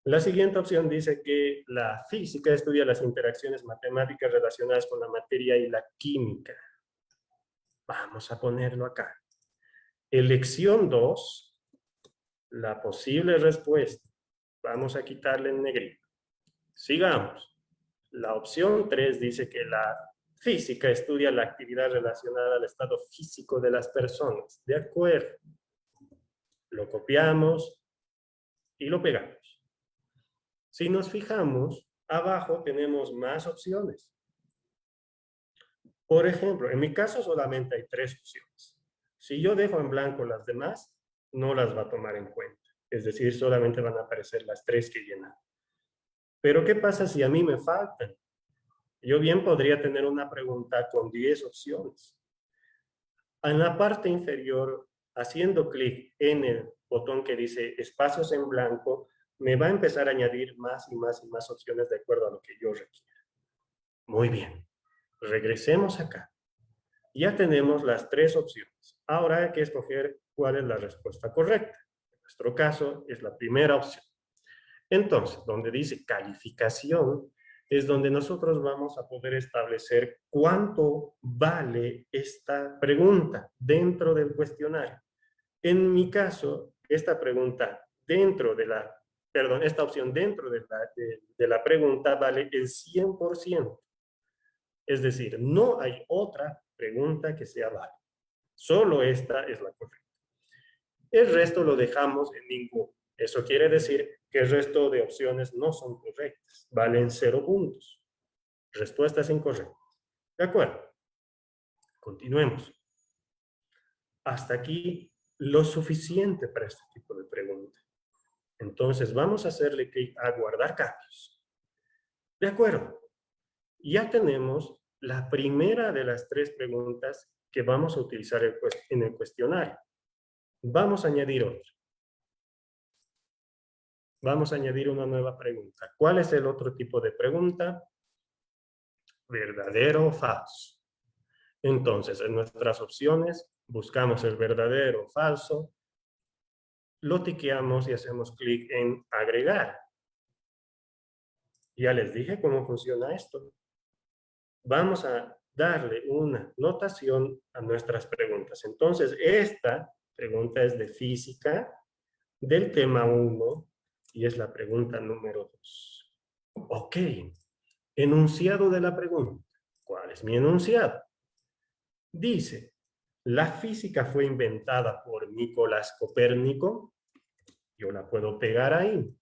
La siguiente opción dice que la física estudia las interacciones matemáticas relacionadas con la materia y la química. Vamos a ponerlo acá. Elección 2, la posible respuesta. Vamos a quitarle en negrito. Sigamos. La opción 3 dice que la física estudia la actividad relacionada al estado físico de las personas. De acuerdo. Lo copiamos y lo pegamos. Si nos fijamos, abajo tenemos más opciones. Por ejemplo, en mi caso solamente hay 3 opciones. Si yo dejo en blanco las demás, no las va a tomar en cuenta. Es decir, solamente van a aparecer las 3 que llenan. Pero ¿qué pasa si a mí me faltan? Yo bien podría tener una pregunta con 10 opciones. En la parte inferior, haciendo clic en el botón que dice espacios en blanco, me va a empezar a añadir más y más y más opciones de acuerdo a lo que yo requiera. Muy bien. Regresemos acá. Ya tenemos las 3 opciones. Ahora hay que escoger cuál es la respuesta correcta. En nuestro caso, es la primera opción. Entonces, donde dice calificación, es donde nosotros vamos a poder establecer cuánto vale esta pregunta dentro del cuestionario. En mi caso, esta pregunta dentro de la, perdón, esta opción dentro de la pregunta vale el 100%. Es decir, no hay otra pregunta que sea válida. Solo esta es la correcta. El resto lo dejamos en ninguno. Eso quiere decir que el resto de opciones no son correctas. Valen 0 puntos. Respuestas incorrectas. ¿De acuerdo? Continuemos. Hasta aquí lo suficiente para este tipo de pregunta. Entonces vamos a hacerle clic a guardar cambios. De acuerdo. Ya tenemos la primera de las 3 preguntas que vamos a utilizar en el cuestionario. Vamos a añadir otra. Vamos a añadir una nueva pregunta. ¿Cuál es el otro tipo de pregunta? ¿Verdadero o falso? Entonces, en nuestras opciones, buscamos el verdadero o falso, lo tiqueamos y hacemos clic en agregar. Ya les dije cómo funciona esto. Vamos a darle una notación a nuestras preguntas. Entonces, esta pregunta es de física, del tema 1, y es la pregunta número 2. Ok, enunciado de la pregunta. ¿Cuál es mi enunciado? Dice, la física fue inventada por Nicolás Copérnico. Yo la puedo pegar ahí.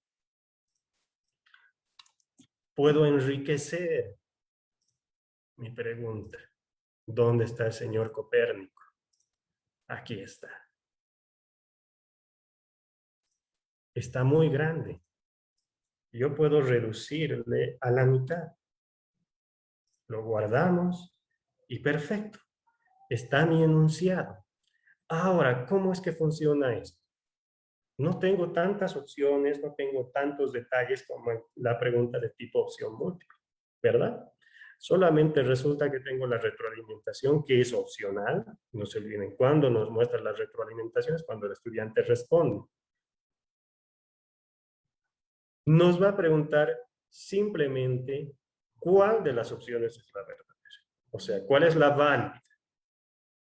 Puedo enriquecer mi pregunta. ¿Dónde está el señor Copérnico? Aquí está. Está muy grande. Yo puedo reducirle a la mitad. Lo guardamos y perfecto. Está mi enunciado. Ahora, ¿cómo es que funciona esto? No tengo tantas opciones, no tengo tantos detalles como en la pregunta de tipo opción múltiple, ¿verdad? Solamente resulta que tengo la retroalimentación, que es opcional. No se olviden cuando nos muestra las retroalimentaciones, cuando el estudiante responde. Nos va a preguntar simplemente cuál de las opciones es la verdadera. O sea, cuál es la válida.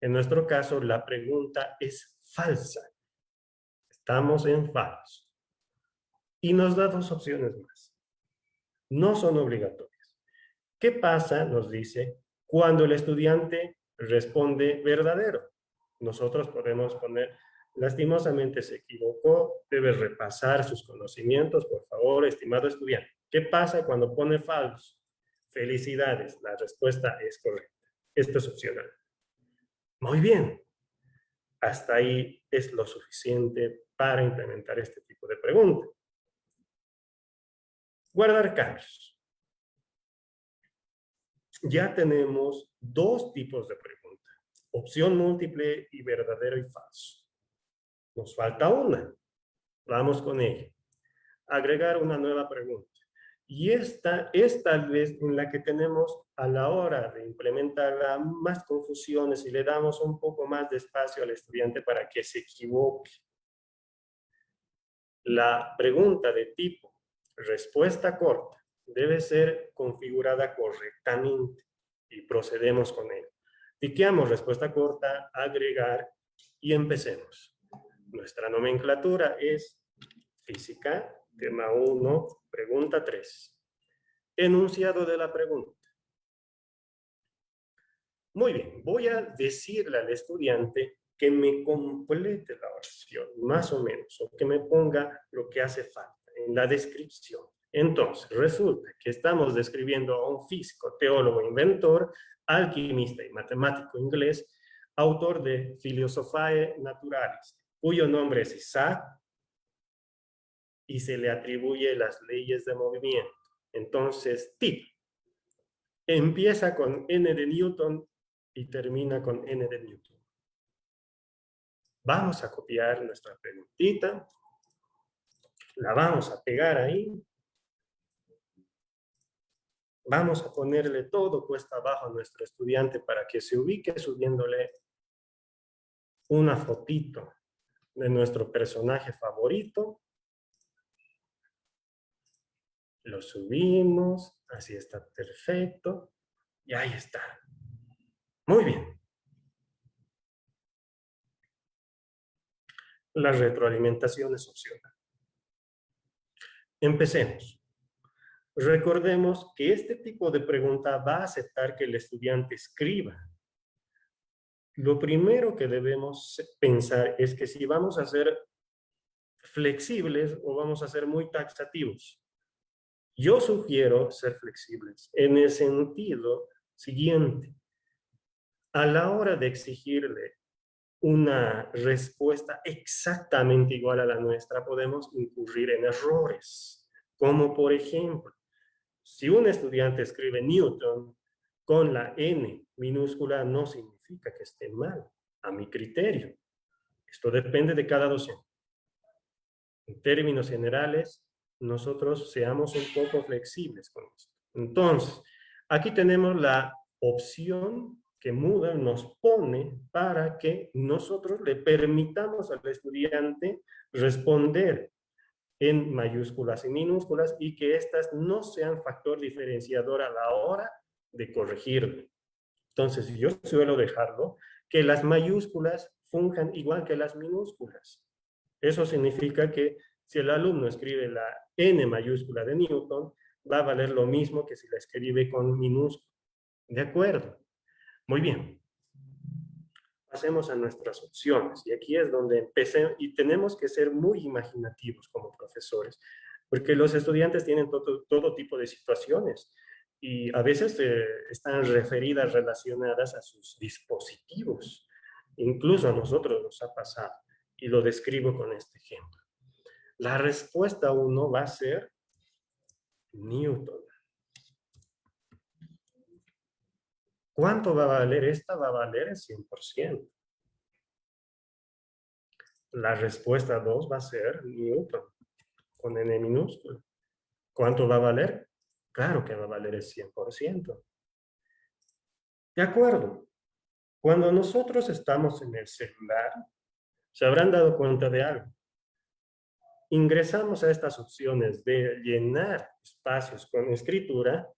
En nuestro caso, la pregunta es falsa. Estamos en falso. Y nos da dos opciones más. No son obligatorias. ¿Qué pasa, nos dice, cuando el estudiante responde verdadero? Nosotros podemos poner, lastimosamente se equivocó, debe repasar sus conocimientos, por favor, estimado estudiante. ¿Qué pasa cuando pone falso? Felicidades, la respuesta es correcta. Esto es opcional. Muy bien. Hasta ahí es lo suficiente para implementar este tipo de pregunta. Guardar cambios. Ya tenemos dos tipos de pregunta. Opción múltiple y verdadero y falso. Nos falta una. Vamos con ella. Agregar una nueva pregunta. Y esta es tal vez en la que tenemos a la hora de implementarla más confusiones y le damos un poco más de espacio al estudiante para que se equivoque. La pregunta de tipo respuesta corta debe ser configurada correctamente y procedemos con ella. Tiqueamos respuesta corta, agregar y empecemos. Nuestra nomenclatura es física, tema 1, pregunta 3. Enunciado de la pregunta. Muy bien, voy a decirle al estudiante que me complete la oración, más o menos, o que me ponga lo que hace falta en la descripción. Entonces, resulta que estamos describiendo a un físico, teólogo, inventor, alquimista y matemático inglés, autor de Philosophiae Naturalis, cuyo nombre es Isaac y se le atribuye las leyes de movimiento. Entonces, tip, empieza con N de Newton y termina con N de Newton. Vamos a copiar nuestra preguntita, la vamos a pegar ahí, vamos a ponerle todo cuesta abajo a nuestro estudiante para que se ubique subiéndole una fotito de nuestro personaje favorito. Lo subimos, así está perfecto, y ahí está. Muy bien. La retroalimentación es opcional. Empecemos. Recordemos que este tipo de pregunta va a aceptar que el estudiante escriba. Lo primero que debemos pensar es que si vamos a ser flexibles o vamos a ser muy taxativos. Yo sugiero ser flexibles en el sentido siguiente. A la hora de exigirle una respuesta exactamente igual a la nuestra, podemos incurrir en errores. Como por ejemplo, si un estudiante escribe Newton con la N minúscula, no significa que esté mal, a mi criterio. Esto depende de cada docente. En términos generales, nosotros seamos un poco flexibles con esto. Entonces, aquí tenemos la opción que Moodle nos pone para que nosotros le permitamos al estudiante responder en mayúsculas y minúsculas y que éstas no sean factor diferenciador a la hora de corregirlo. Entonces, yo suelo dejarlo que las mayúsculas funjan igual que las minúsculas. Eso significa que si el alumno escribe la N mayúscula de Newton, va a valer lo mismo que si la escribe con minúscula. ¿De acuerdo? Muy bien. Pasemos a nuestras opciones. Y aquí es donde empecé, y tenemos que ser muy imaginativos como profesores, porque los estudiantes tienen todo tipo de situaciones y a veces están referidas, relacionadas a sus dispositivos. Incluso a nosotros nos ha pasado, y lo describo con este ejemplo. La respuesta 1 va a ser Newton. ¿Cuánto va a valer esta? Va a valer el 100%. La respuesta 2 va a ser Newton, con N minúscula. ¿Cuánto va a valer? Claro que va a valer el 100%. De acuerdo. Cuando nosotros estamos en el celular, se habrán dado cuenta de algo. Ingresamos a estas opciones de llenar espacios con escritura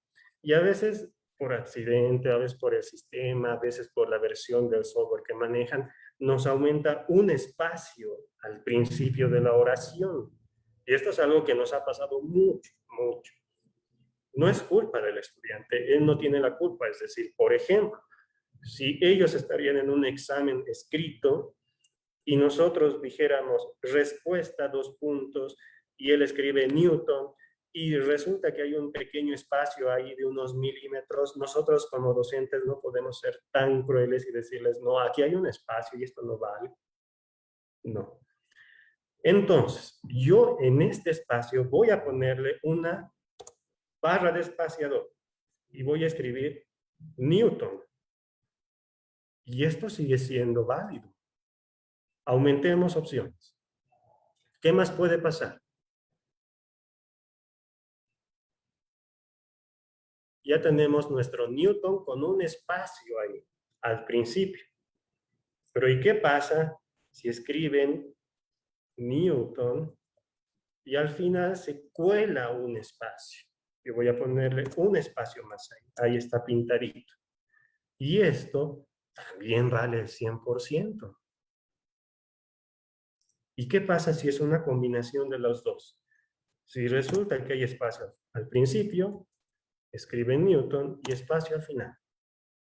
y a veces por accidente, a veces por el sistema, a veces por la versión del software que manejan, nos aumenta un espacio al principio de la oración. Y esto es algo que nos ha pasado mucho, mucho. No es culpa del estudiante, él no tiene la culpa. Es decir, por ejemplo, si ellos estarían en un examen escrito y nosotros dijéramos respuesta 2 puntos y él escribe Newton y resulta que hay un pequeño espacio ahí de unos milímetros, nosotros como docentes no podemos ser tan crueles y decirles, no, aquí hay un espacio y esto no vale. No. Entonces, yo en este espacio voy a ponerle una barra de espaciador y voy a escribir Newton. Y esto sigue siendo válido. Aumentemos opciones. ¿Qué más puede pasar? Ya tenemos nuestro Newton con un espacio ahí, al principio. Pero ¿y qué pasa si escriben Newton y al final se cuela un espacio? Yo voy a ponerle un espacio más ahí. Ahí está pintadito. Y esto también vale el 100%. ¿Y qué pasa si es una combinación de los dos? Si resulta que hay espacio al principio, escribe Newton y espacio al final.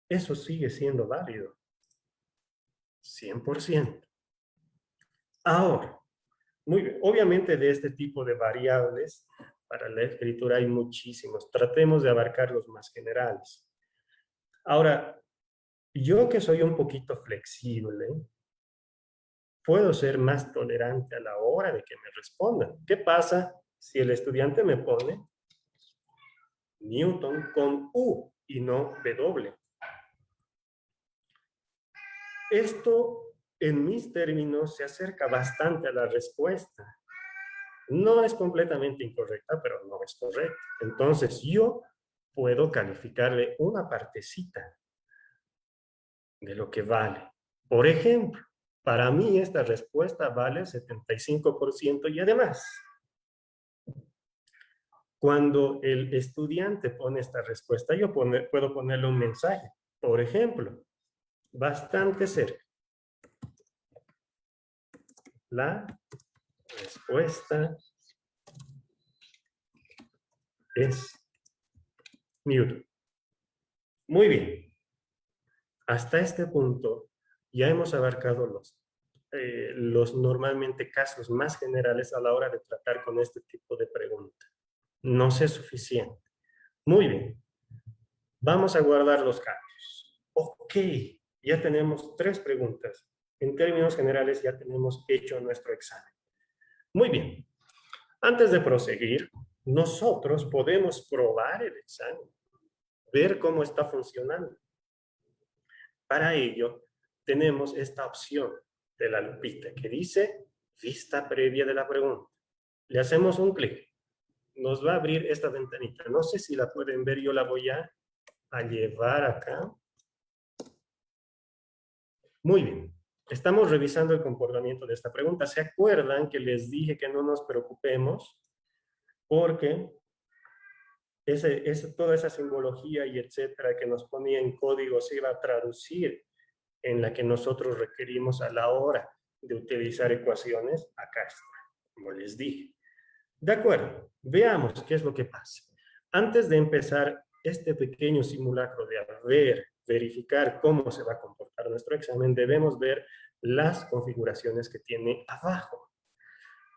Eso sigue siendo válido. 100%. Ahora, muy bien, obviamente de este tipo de variables para la escritura hay muchísimos. Tratemos de abarcar los más generales. Ahora, yo que soy un poquito flexible, puedo ser más tolerante a la hora de que me respondan. ¿Qué pasa si el estudiante me pone Newton con U y no W? Esto, en mis términos, se acerca bastante a la respuesta. No es completamente incorrecta, pero no es correcta. Entonces, yo puedo calificarle una partecita de lo que vale. Por ejemplo, para mí esta respuesta vale 75% y además, cuando el estudiante pone esta respuesta, yo puedo ponerle un mensaje. Por ejemplo, bastante cerca. La respuesta es Newton. Muy bien. Hasta este punto ya hemos abarcado los normalmente casos más generales a la hora de tratar con este tipo de pregunta. No sé suficiente. Muy bien. Vamos a guardar los cambios. Ok, ya tenemos 3 preguntas. En términos generales ya tenemos hecho nuestro examen. Muy bien. Antes de proseguir, nosotros podemos probar el examen, ver cómo está funcionando. Para ello, tenemos esta opción de la lupita que dice vista previa de la pregunta. Le hacemos un clic. Nos va a abrir esta ventanita. No sé si la pueden ver, yo la voy a llevar acá. Muy bien. estamos revisando el comportamiento de esta pregunta. ¿Se acuerdan que les dije que no nos preocupemos porque toda esa simbología y etcétera que nos ponía en código se iba a traducir en la que nosotros requerimos a la hora de utilizar ecuaciones? Acá está, como les dije. De acuerdo, veamos qué es lo que pasa. Antes de empezar este pequeño simulacro de verificar cómo se va a comportar nuestro examen, debemos ver las configuraciones que tiene abajo.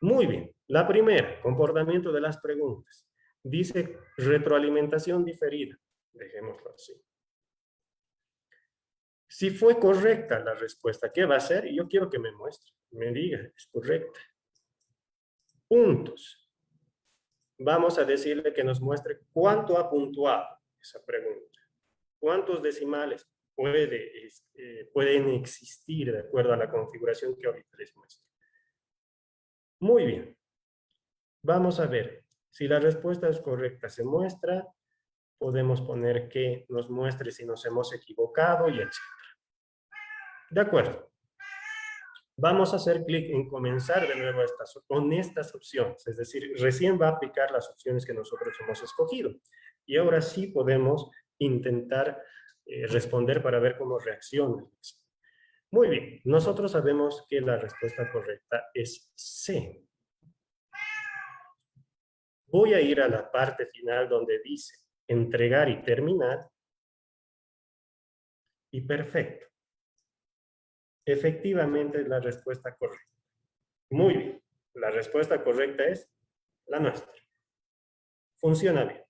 Muy bien, la primera, comportamiento de las preguntas. Dice retroalimentación diferida, dejémoslo así. Si fue correcta la respuesta, ¿qué va a hacer? Y yo quiero que me muestre, me diga, es correcta. Puntos. Vamos a decirle que nos muestre cuánto ha puntuado esa pregunta. ¿Cuántos decimales pueden existir de acuerdo a la configuración que ahorita les muestro? Muy bien. Vamos a ver. Si la respuesta es correcta, se muestra. Podemos poner que nos muestre si nos hemos equivocado y etc. De acuerdo. Vamos a hacer clic en comenzar de nuevo con estas opciones, es decir, recién va a aplicar las opciones que nosotros hemos escogido. Y ahora sí podemos intentar responder para ver cómo reacciona. Muy bien, nosotros sabemos que la respuesta correcta es C. Voy a ir a la parte final donde dice entregar y terminar. Y perfecto. Efectivamente es la respuesta correcta. Muy bien. La respuesta correcta es la nuestra. Funciona bien.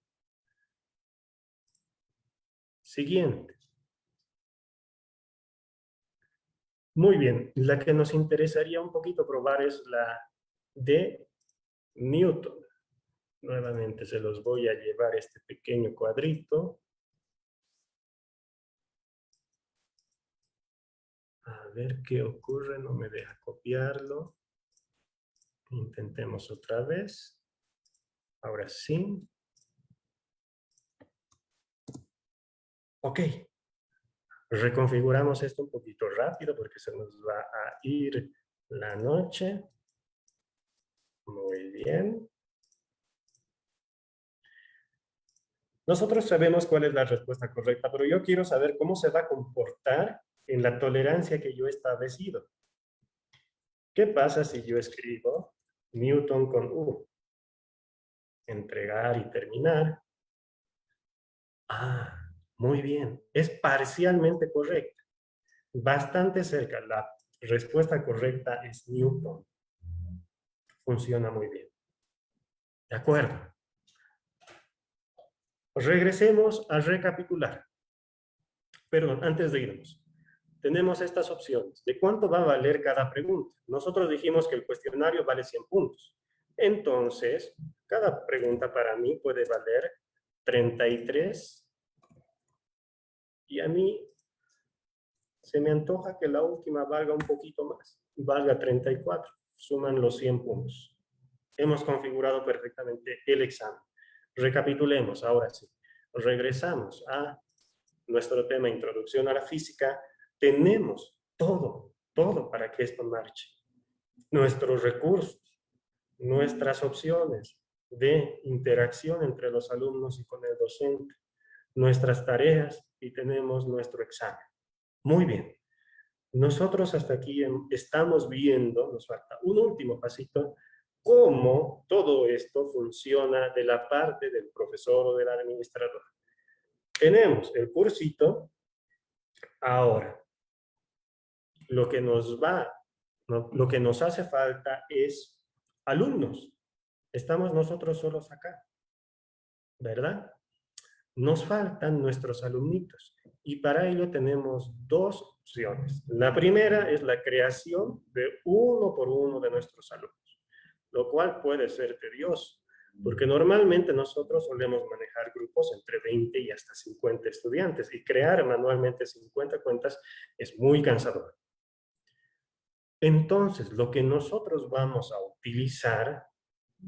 Siguiente. Muy bien. La que nos interesaría un poquito probar es la de Newton. Nuevamente se los voy a llevar este pequeño cuadrito. A ver qué ocurre. No me deja copiarlo. Intentemos otra vez. Ahora sí. Ok. Reconfiguramos esto un poquito rápido porque se nos va a ir la noche. Muy bien. Nosotros sabemos cuál es la respuesta correcta, pero yo quiero saber cómo se va a comportar en la tolerancia que yo he establecido. ¿Qué pasa si yo escribo Newton con U? Entregar y terminar. Ah, muy bien. Es parcialmente correcta. Bastante cerca. La respuesta correcta es Newton. Funciona muy bien. De acuerdo. Regresemos a recapitular. Pero antes de irnos, tenemos estas opciones. ¿De cuánto va a valer cada pregunta? Nosotros dijimos que el cuestionario vale 100 puntos. Entonces, cada pregunta para mí puede valer 33. Y a mí se me antoja que la última valga un poquito más. Valga 34. Suman los 100 puntos. Hemos configurado perfectamente el examen. Recapitulemos ahora sí. Regresamos a nuestro tema Introducción a la Física. Tenemos todo para que esto marche. Nuestros recursos, nuestras opciones de interacción entre los alumnos y con el docente, nuestras tareas y tenemos nuestro examen. Muy bien. Nosotros hasta aquí estamos viendo, nos falta un último pasito, cómo todo esto funciona de la parte del profesor o del administrador. Tenemos el cursito. Ahora, lo que nos hace falta es alumnos. Estamos nosotros solos acá, ¿verdad? Nos faltan nuestros alumnitos y para ello tenemos dos opciones. La primera es la creación de uno por uno de nuestros alumnos, lo cual puede ser tedioso, porque normalmente nosotros solemos manejar grupos entre 20 y hasta 50 estudiantes y crear manualmente 50 cuentas es muy cansador. Entonces, lo que nosotros vamos a utilizar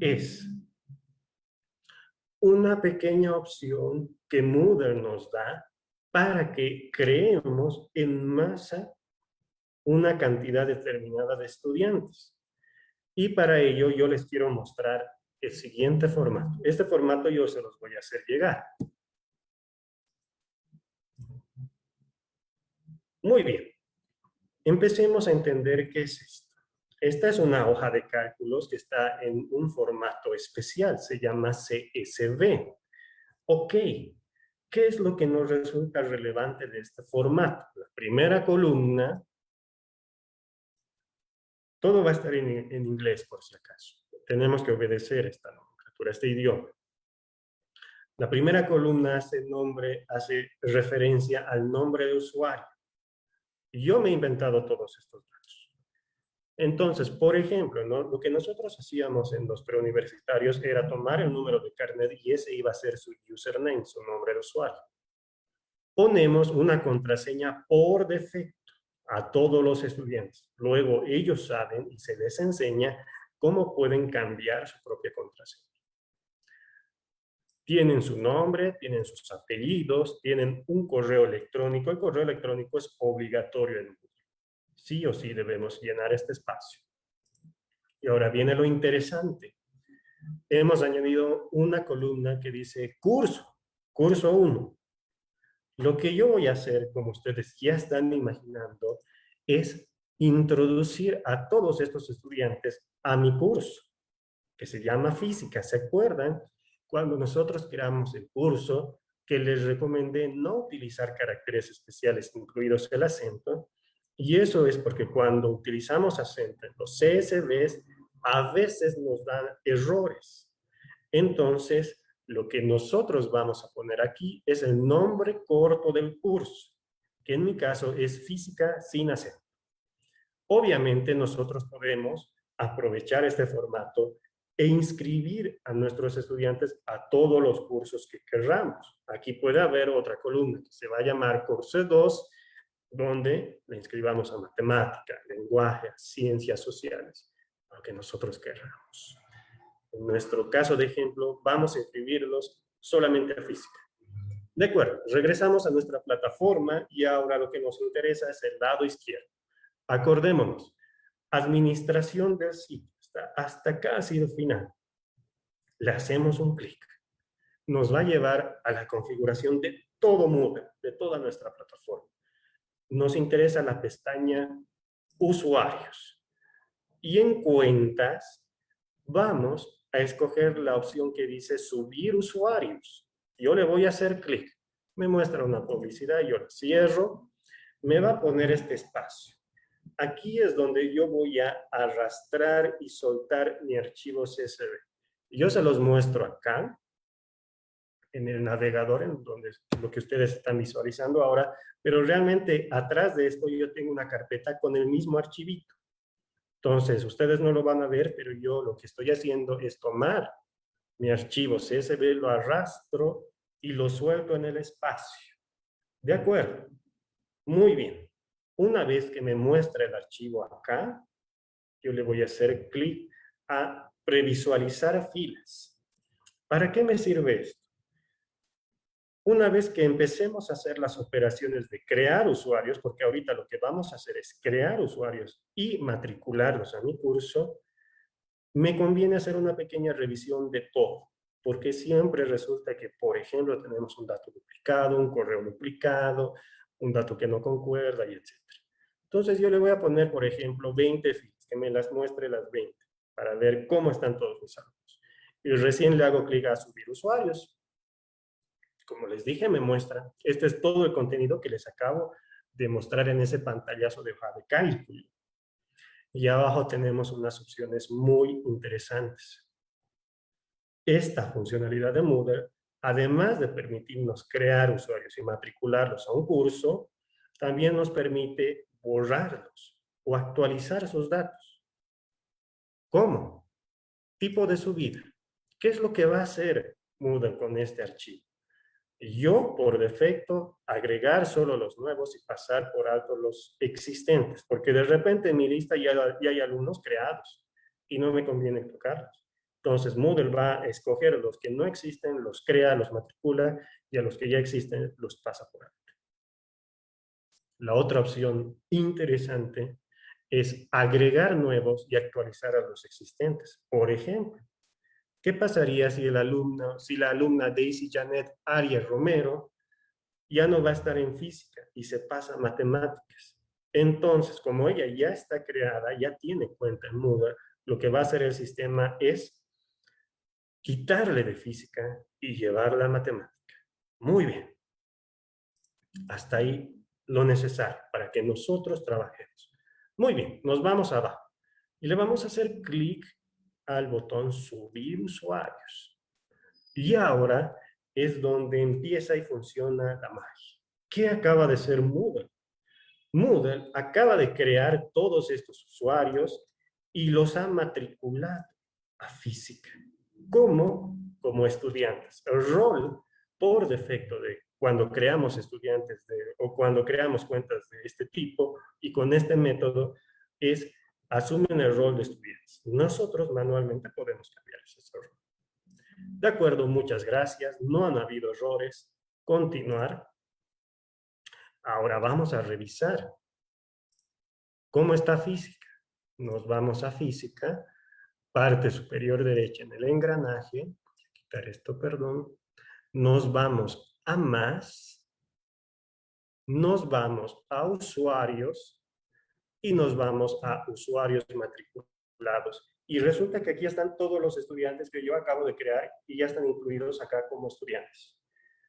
es una pequeña opción que Moodle nos da para que creemos en masa una cantidad determinada de estudiantes. Y para ello yo les quiero mostrar el siguiente formato. Este formato yo se los voy a hacer llegar. Muy bien. Empecemos a entender qué es esto. Esta es una hoja de cálculos que está en un formato especial, se llama CSV. Ok, ¿qué es lo que nos resulta relevante de este formato? La primera columna, todo va a estar en inglés por si acaso. Tenemos que obedecer esta nomenclatura, este idioma. La primera columna hace referencia al nombre de usuario. Yo me he inventado todos estos datos. Entonces, por ejemplo, ¿no? Lo que nosotros hacíamos en los preuniversitarios era tomar el número de carnet y ese iba a ser su username, su nombre de usuario. Ponemos una contraseña por defecto a todos los estudiantes. Luego ellos saben y se les enseña cómo pueden cambiar su propia contraseña. Tienen su nombre, tienen sus apellidos, tienen un correo electrónico. El correo electrónico es obligatorio en Moodle. Sí o sí debemos llenar este espacio. Y ahora viene lo interesante. Hemos añadido una columna que dice curso, curso 1. Lo que yo voy a hacer, como ustedes ya están imaginando, es introducir a todos estos estudiantes a mi curso, que se llama física. ¿Se acuerdan? Cuando nosotros creamos el curso, que les recomendé no utilizar caracteres especiales, incluidos el acento, y eso es porque cuando utilizamos acento en los CSVs, a veces nos dan errores. Entonces, lo que nosotros vamos a poner aquí es el nombre corto del curso, que en mi caso es física sin acento. Obviamente nosotros podemos aprovechar este formato e inscribir a nuestros estudiantes a todos los cursos que querramos. Aquí puede haber otra columna que se va a llamar curso 2, donde le inscribamos a matemática, lenguaje, ciencias sociales, lo que nosotros querramos. En nuestro caso de ejemplo, vamos a inscribirlos solamente a física. De acuerdo, regresamos a nuestra plataforma y ahora lo que nos interesa es el lado izquierdo. Acordémonos, administración del sitio, hasta casi el final. Le hacemos un clic. Nos va a llevar a la configuración de todo Moodle, de toda nuestra plataforma. Nos interesa la pestaña usuarios. Y en cuentas, vamos a escoger la opción que dice subir usuarios. Yo le voy a hacer clic. Me muestra una publicidad, yo la cierro. Me va a poner este espacio. Aquí es donde yo voy a arrastrar y soltar mi archivo CSV. Yo se los muestro acá, en el navegador, en donde lo que ustedes están visualizando ahora, pero realmente atrás de esto yo tengo una carpeta con el mismo archivito. Entonces, ustedes no lo van a ver, pero yo lo que estoy haciendo es tomar mi archivo CSV, lo arrastro y lo suelto en el espacio. ¿De acuerdo? Muy bien. Una vez que me muestra el archivo acá, yo le voy a hacer clic a previsualizar filas. ¿Para qué me sirve esto? Una vez que empecemos a hacer las operaciones de crear usuarios, porque ahorita lo que vamos a hacer es crear usuarios y matricularlos a mi curso, me conviene hacer una pequeña revisión de todo, porque siempre resulta que, por ejemplo, tenemos un dato duplicado, un correo duplicado, un dato que no concuerda, y etc. Entonces yo le voy a poner, por ejemplo, 20 filas, que me las muestre las 20, para ver cómo están todos mis alumnos. Y recién le hago clic a subir usuarios. Como les dije, me muestra. Este es todo el contenido que les acabo de mostrar en ese pantallazo de hoja de cálculo. Y abajo tenemos unas opciones muy interesantes. Esta funcionalidad de Moodle, además de permitirnos crear usuarios y matricularlos a un curso, también nos permite borrarlos o actualizar sus datos. ¿Cómo? Tipo de subida. ¿Qué es lo que va a hacer Moodle con este archivo? Yo, por defecto, agregar solo los nuevos y pasar por alto los existentes, porque de repente en mi lista ya hay alumnos creados y no me conviene tocarlos. Entonces, Moodle va a escoger los que no existen, los crea, los matricula, y a los que ya existen los pasa por alto. La otra opción interesante es agregar nuevos y actualizar a los existentes. Por ejemplo, ¿qué pasaría si la alumna Daisy Janet Arias Romero ya no va a estar en física y se pasa a matemáticas? Entonces, como ella ya está creada, ya tiene cuenta en Moodle, lo que va a hacer el sistema es quitarle de física y llevarla a matemática. Muy bien. Hasta ahí lo necesario para que nosotros trabajemos. Muy bien, nos vamos abajo y le vamos a hacer clic al botón subir usuarios. Y ahora es donde empieza y funciona la magia. ¿Qué acaba de ser Moodle? Moodle acaba de crear todos estos usuarios y los ha matriculado a física. ¿Cómo? Como estudiantes. El rol por defecto de cuando creamos estudiantes o cuando creamos cuentas de este tipo y con este método es asumen el rol de estudiantes. Nosotros manualmente podemos cambiar ese rol. De acuerdo, muchas gracias. No han habido errores. Continuar. Ahora vamos a revisar cómo está física. Nos vamos a física, parte superior derecha en el engranaje. Voy a quitar esto, perdón. Nos vamos a más, nos vamos a usuarios y nos vamos a usuarios matriculados. Y resulta que aquí están todos los estudiantes que yo acabo de crear y ya están incluidos acá como estudiantes.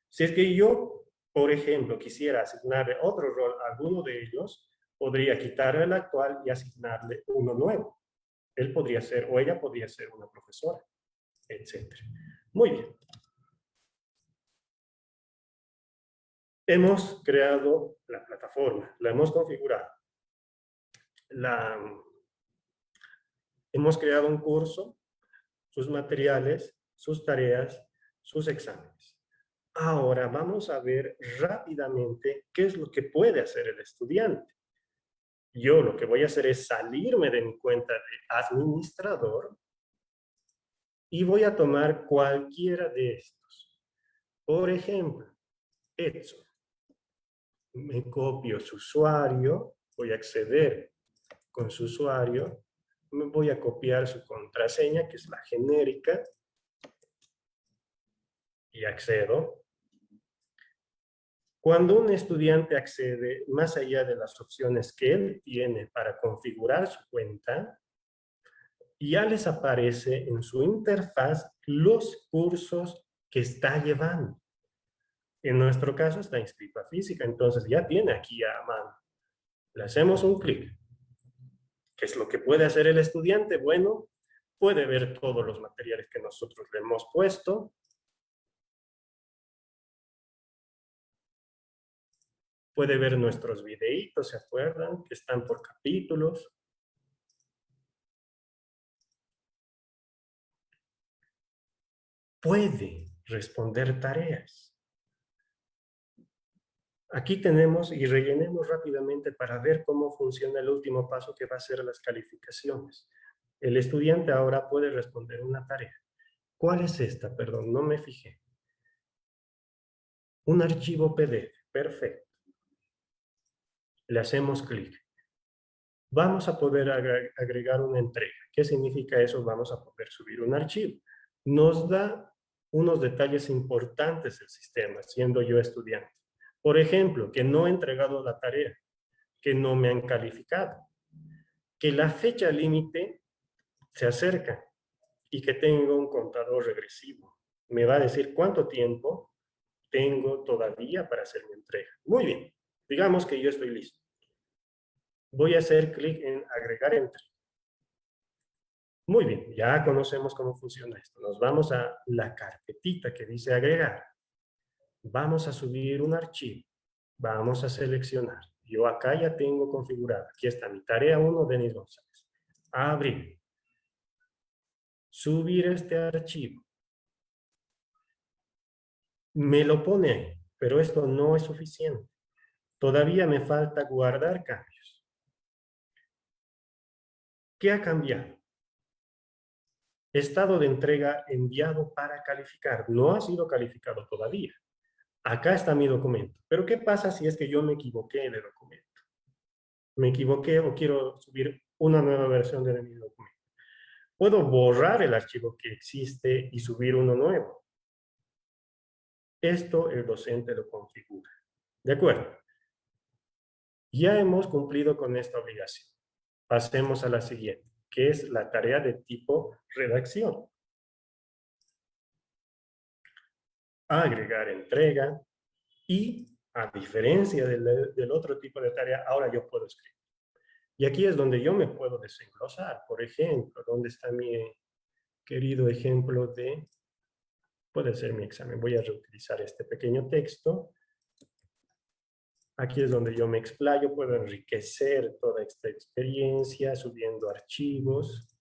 Si es que yo, por ejemplo, quisiera asignarle otro rol a alguno de ellos, podría quitarle el actual y asignarle uno nuevo. Él podría ser, o ella podría ser una profesora, etc. Muy bien. Hemos creado la plataforma, la hemos configurado. Hemos creado un curso, sus materiales, sus tareas, sus exámenes. Ahora vamos a ver rápidamente qué es lo que puede hacer el estudiante. Yo lo que voy a hacer es salirme de mi cuenta de administrador y voy a tomar cualquiera de estos. Por ejemplo, Edson. Me copio su usuario, voy a acceder con su usuario, me voy a copiar su contraseña, que es la genérica, y accedo. Cuando un estudiante accede más allá de las opciones que él tiene para configurar su cuenta, ya les aparece en su interfaz los cursos que está llevando. En nuestro caso está inscrito a física, entonces ya tiene aquí a mano. Le hacemos un clic. ¿Qué es lo que puede hacer el estudiante? Bueno, puede ver todos los materiales que nosotros le hemos puesto. Puede ver nuestros videitos, ¿se acuerdan? Que están por capítulos. Puede responder tareas. Aquí tenemos y rellenemos rápidamente para ver cómo funciona el último paso que va a ser las calificaciones. El estudiante ahora puede responder una tarea. ¿Cuál es esta? Perdón, no me fijé. Un archivo PDF. Perfecto. Le hacemos clic. Vamos a poder agregar una entrega. ¿Qué significa eso? Vamos a poder subir un archivo. Nos da unos detalles importantes el sistema, siendo yo estudiante. Por ejemplo, que no he entregado la tarea, que no me han calificado, que la fecha límite se acerca y que tengo un contador regresivo. Me va a decir cuánto tiempo tengo todavía para hacer mi entrega. Muy bien, digamos que yo estoy listo. Voy a hacer clic en agregar entrega. Muy bien, ya conocemos cómo funciona esto. Nos vamos a la carpetita que dice agregar. Vamos a subir un archivo. Vamos a seleccionar. Yo acá ya tengo configurado. Aquí está mi tarea 1, Denis González. Abrir. Subir este archivo. Me lo pone ahí, pero esto no es suficiente. Todavía me falta guardar cambios. ¿Qué ha cambiado? Estado de entrega enviado para calificar. No ha sido calificado todavía. Acá está mi documento. Pero ¿qué pasa si es que yo me equivoqué de documento? me equivoqué o quiero subir una nueva versión de mi documento. Puedo borrar el archivo que existe y subir uno nuevo. Esto el docente lo configura. ¿De acuerdo? Ya hemos cumplido con esta obligación. Pasemos a la siguiente, que es la tarea de tipo redacción. Agregar entrega y, a diferencia del otro tipo de tarea, ahora yo puedo escribir. Y aquí es donde yo me puedo desenglosar. Por ejemplo, ¿dónde está mi querido ejemplo de... Puede ser mi examen. Voy a reutilizar este pequeño texto. Aquí es donde yo me explayo, puedo enriquecer toda esta experiencia subiendo archivos,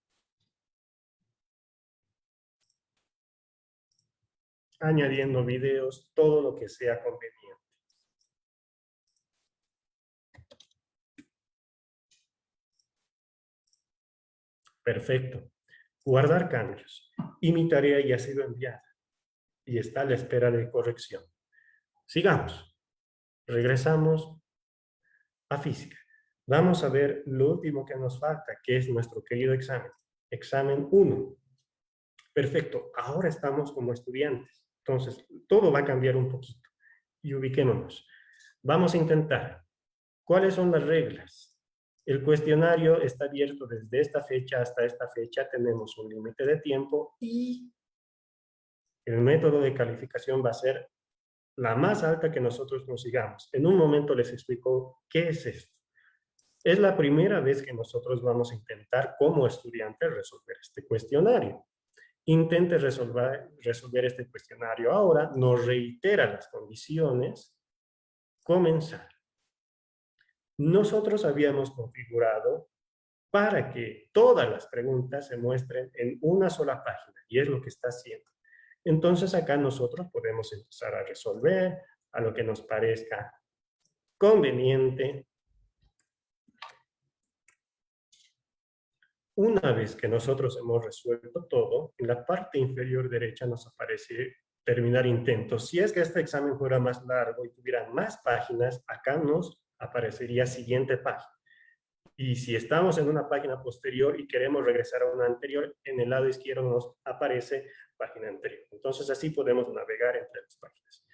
añadiendo videos, todo lo que sea conveniente. Perfecto. Guardar cambios. Y mi tarea ya ha sido enviada y está a la espera de corrección. Sigamos. Regresamos a física. Vamos a ver lo último que nos falta, que es nuestro querido examen. Examen 1. Perfecto. Ahora estamos como estudiantes. Entonces, todo va a cambiar un poquito. Y ubiquémonos. Vamos a intentar. ¿Cuáles son las reglas? El cuestionario está abierto desde esta fecha hasta esta fecha. Tenemos un límite de tiempo y el método de calificación va a ser la más alta que nosotros consigamos. En un momento les explico qué es esto. Es la primera vez que nosotros vamos a intentar como estudiantes resolver este cuestionario. Intente resolver este cuestionario ahora, nos reitera las condiciones, comenzar. Nosotros habíamos configurado para que todas las preguntas se muestren en una sola página, y es lo que está haciendo. Entonces acá nosotros podemos empezar a resolver a lo que nos parezca conveniente. Una vez que nosotros hemos resuelto todo, en la parte inferior derecha nos aparece terminar intento. Si es que este examen fuera más largo y tuviera más páginas, acá nos aparecería siguiente página. Y si estamos en una página posterior y queremos regresar a una anterior, en el lado izquierdo nos aparece página anterior. Entonces así podemos navegar entre las páginas.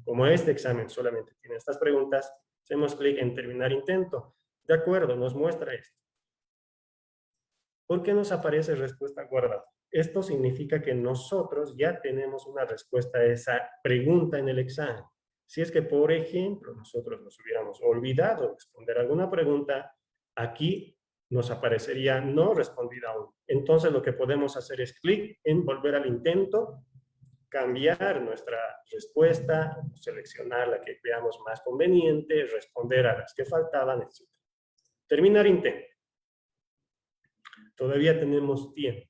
Como este examen solamente tiene estas preguntas, hacemos clic en terminar intento. De acuerdo, nos muestra esto. ¿Por qué nos aparece respuesta guardada? Esto significa que nosotros ya tenemos una respuesta a esa pregunta en el examen. Si es que, por ejemplo, nosotros nos hubiéramos olvidado de responder alguna pregunta, aquí nos aparecería no respondida aún. Entonces, lo que podemos hacer es clic en volver al intento, cambiar nuestra respuesta, seleccionar la que veamos más conveniente, responder a las que faltaban, etc. Terminar intento. Todavía tenemos tiempo.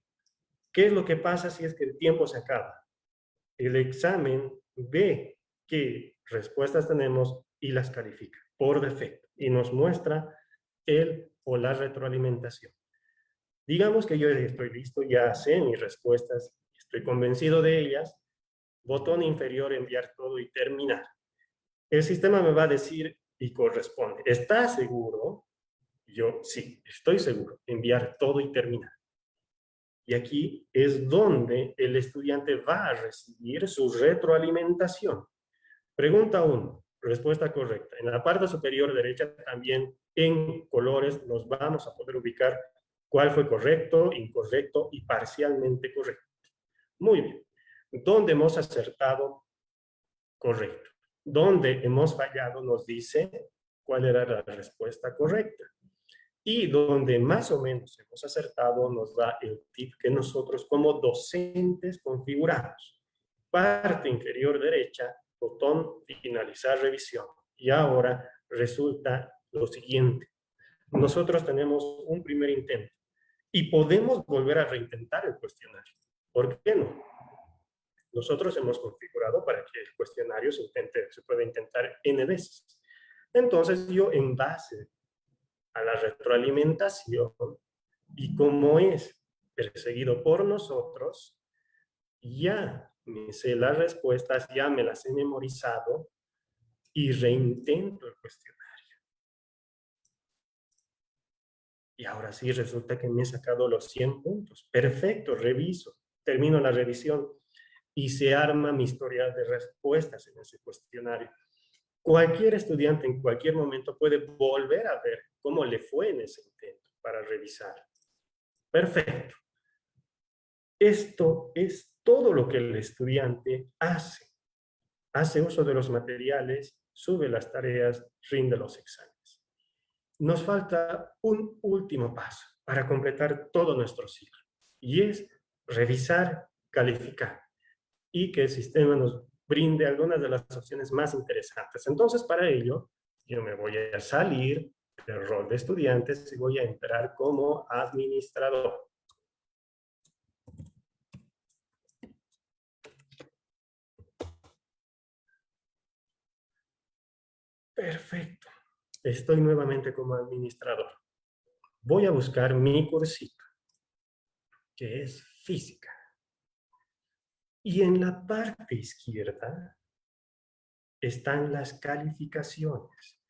¿Qué es lo que pasa si es que el tiempo se acaba? El examen ve qué respuestas tenemos y las califica por defecto y nos muestra el o la retroalimentación. Digamos que yo estoy listo, ya sé mis respuestas, estoy convencido de ellas, botón inferior, enviar todo y terminar. El sistema me va a decir y corresponde. ¿Estás seguro? Yo sí, estoy seguro. Enviar todo y terminar. Y aquí es donde el estudiante va a recibir su retroalimentación. Pregunta 1, respuesta correcta. En la parte superior derecha también en colores nos vamos a poder ubicar cuál fue correcto, incorrecto y parcialmente correcto. Muy bien. ¿Dónde hemos acertado? Correcto. ¿Dónde hemos fallado? Nos dice cuál era la respuesta correcta. Y donde más o menos hemos acertado nos da el tip que nosotros como docentes configuramos. Parte inferior derecha, botón finalizar revisión. Y ahora resulta lo siguiente. Nosotros tenemos un primer intento y podemos volver a reintentar el cuestionario. ¿Por qué no? Nosotros hemos configurado para que el cuestionario se pueda intentar N veces. Entonces yo en base a la retroalimentación y como es perseguido por nosotros, ya me sé las respuestas, ya me las he memorizado y reintento el cuestionario. Y ahora sí resulta que me he sacado los 100 puntos. Perfecto, reviso, termino la revisión y se arma mi historial de respuestas en ese cuestionario. Cualquier estudiante en cualquier momento puede volver a ver cómo le fue en ese intento para revisar. Perfecto. Esto es todo lo que el estudiante hace. Hace uso de los materiales, sube las tareas, rinde los exámenes. Nos falta un último paso para completar todo nuestro ciclo, y es revisar, calificar, y que el sistema nos brinde algunas de las opciones más interesantes. Entonces, para ello, yo me voy a salir del rol de estudiantes y voy a entrar como administrador. Perfecto. Estoy nuevamente como administrador. Voy a buscar mi cursito, que es física. Y en la parte izquierda están las calificaciones.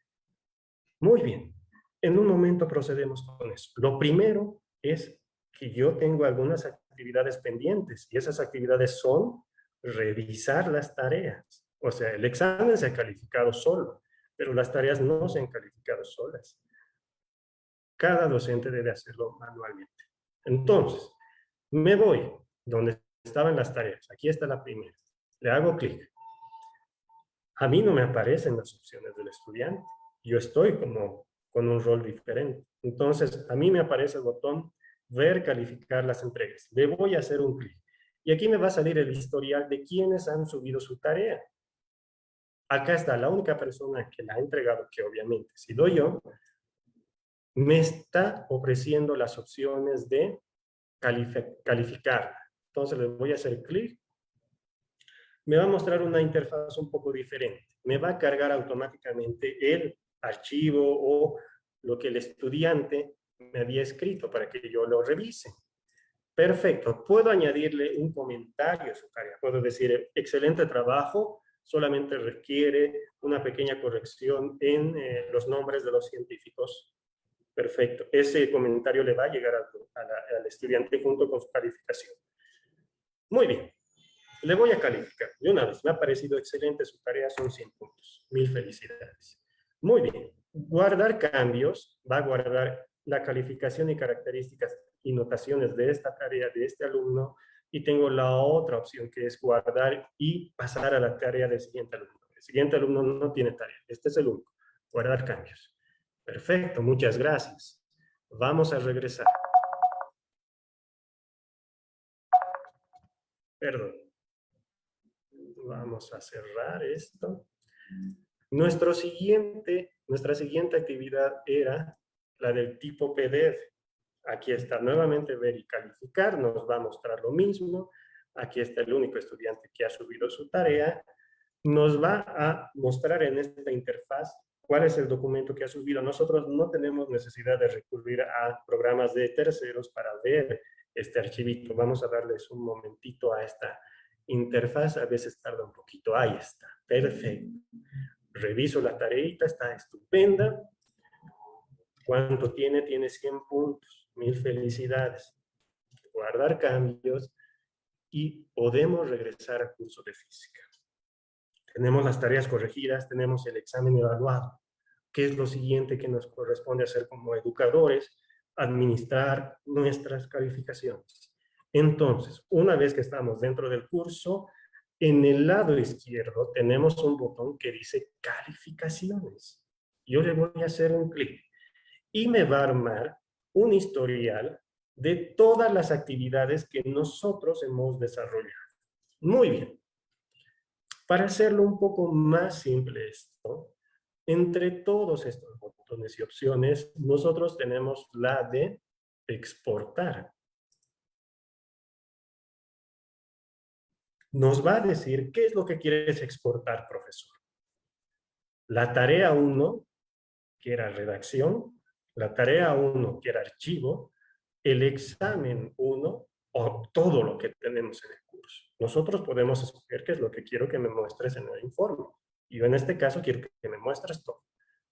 Muy bien. En un momento procedemos con eso. Lo primero es que yo tengo algunas actividades pendientes y esas actividades son revisar las tareas. O sea, el examen se ha calificado solo, pero las tareas no se han calificado solas. Cada docente debe hacerlo manualmente. Entonces, me voy donde estaban las tareas. Aquí está la primera. Le hago clic. A mí no me aparecen las opciones del estudiante. Yo estoy como con un rol diferente. Entonces, a mí me aparece el botón ver, calificar las entregas. Le voy a hacer un clic. Y aquí me va a salir el historial de quienes han subido su tarea. Acá está la única persona que la ha entregado, que obviamente si doy yo, me está ofreciendo las opciones de calificar. Entonces le voy a hacer clic. Me va a mostrar una interfaz un poco diferente. Me va a cargar automáticamente el archivo o lo que el estudiante me había escrito para que yo lo revise. Perfecto. Puedo añadirle un comentario a su tarea. Puedo decir, excelente trabajo, solamente requiere una pequeña corrección en los nombres de los científicos. Perfecto. Ese comentario le va a llegar al estudiante junto con su calificación. Muy bien. Le voy a calificar. De una vez, me ha parecido excelente su tarea, son 100 puntos. Mil felicidades. Muy bien. Guardar cambios, va a guardar la calificación y características y notaciones de esta tarea de este alumno, y tengo la otra opción que es guardar y pasar a la tarea del siguiente alumno. El siguiente alumno no tiene tarea, este es el único. Guardar cambios. Perfecto, muchas gracias. Vamos a regresar. Perdón. Vamos a cerrar esto. Nuestra siguiente actividad era la del tipo PDF. Aquí está nuevamente ver y calificar, nos va a mostrar lo mismo. Aquí está el único estudiante que ha subido su tarea. Nos va a mostrar en esta interfaz cuál es el documento que ha subido. Nosotros no tenemos necesidad de recurrir a programas de terceros para ver este archivito. Vamos a darles un momentito a esta interfaz, a veces tarda un poquito. Ahí está, perfecto. Reviso la tareita, está estupenda. ¿Cuánto tiene? Tiene 100 puntos. Mil felicidades. Guardar cambios y podemos regresar al curso de física. Tenemos las tareas corregidas, tenemos el examen evaluado. ¿Qué es lo siguiente que nos corresponde hacer como educadores? Administrar nuestras calificaciones. Entonces, una vez que estamos dentro del curso, en el lado izquierdo tenemos un botón que dice calificaciones. Yo le voy a hacer un clic y me va a armar un historial de todas las actividades que nosotros hemos desarrollado. Muy bien. Para hacerlo un poco más simple esto, entre todos estos botones y opciones, nosotros tenemos la de exportar. Nos va a decir qué es lo que quieres exportar, profesor. La tarea 1, que era redacción, la tarea 1, que era archivo, el examen 1 o todo lo que tenemos en el curso. Nosotros podemos escoger qué es lo que quiero que me muestres en el informe. Y yo en este caso quiero que me muestres todo.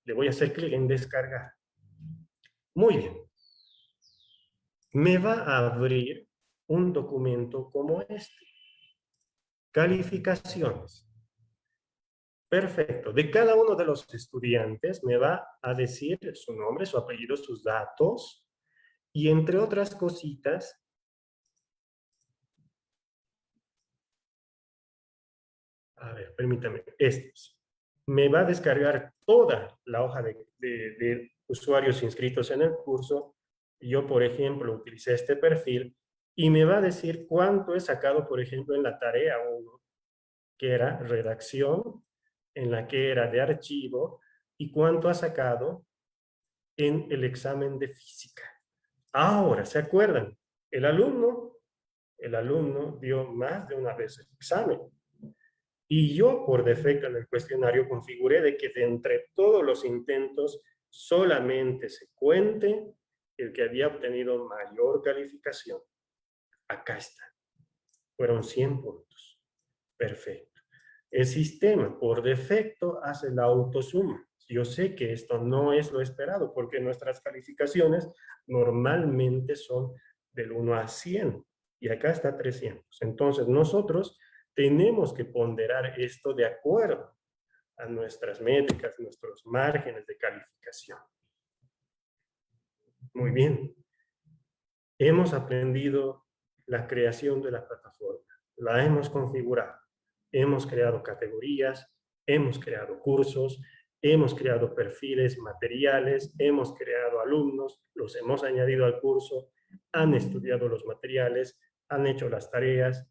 Le voy a hacer clic en descargar. Muy bien. me va a abrir un documento como este. Calificaciones. Perfecto. De cada uno de los estudiantes me va a decir su nombre, su apellido, sus datos y entre otras cositas, a ver, permítame, estos. Me va a descargar toda la hoja de usuarios inscritos en el curso. Yo, por ejemplo, utilicé este perfil y me va a decir cuánto he sacado, por ejemplo, en la tarea 1, que era redacción, en la que era de archivo, y cuánto ha sacado en el examen de física. Ahora, ¿se acuerdan? El alumno, el alumno dio más de una vez el examen. Y yo, por defecto en el cuestionario, configuré de que de entre todos los intentos solamente se cuente el que había obtenido mayor calificación. Acá está. Fueron 100 puntos. Perfecto. El sistema, por defecto, hace la autosuma. Yo sé que esto no es lo esperado, porque nuestras calificaciones normalmente son del 1 a 100, y acá está 300. Entonces, nosotros tenemos que ponderar esto de acuerdo a nuestras métricas, nuestros márgenes de calificación. Muy bien. Hemos aprendido la creación de la plataforma, la hemos configurado, hemos creado categorías, hemos creado cursos, hemos creado perfiles materiales, hemos creado alumnos, los hemos añadido al curso, han estudiado los materiales, han hecho las tareas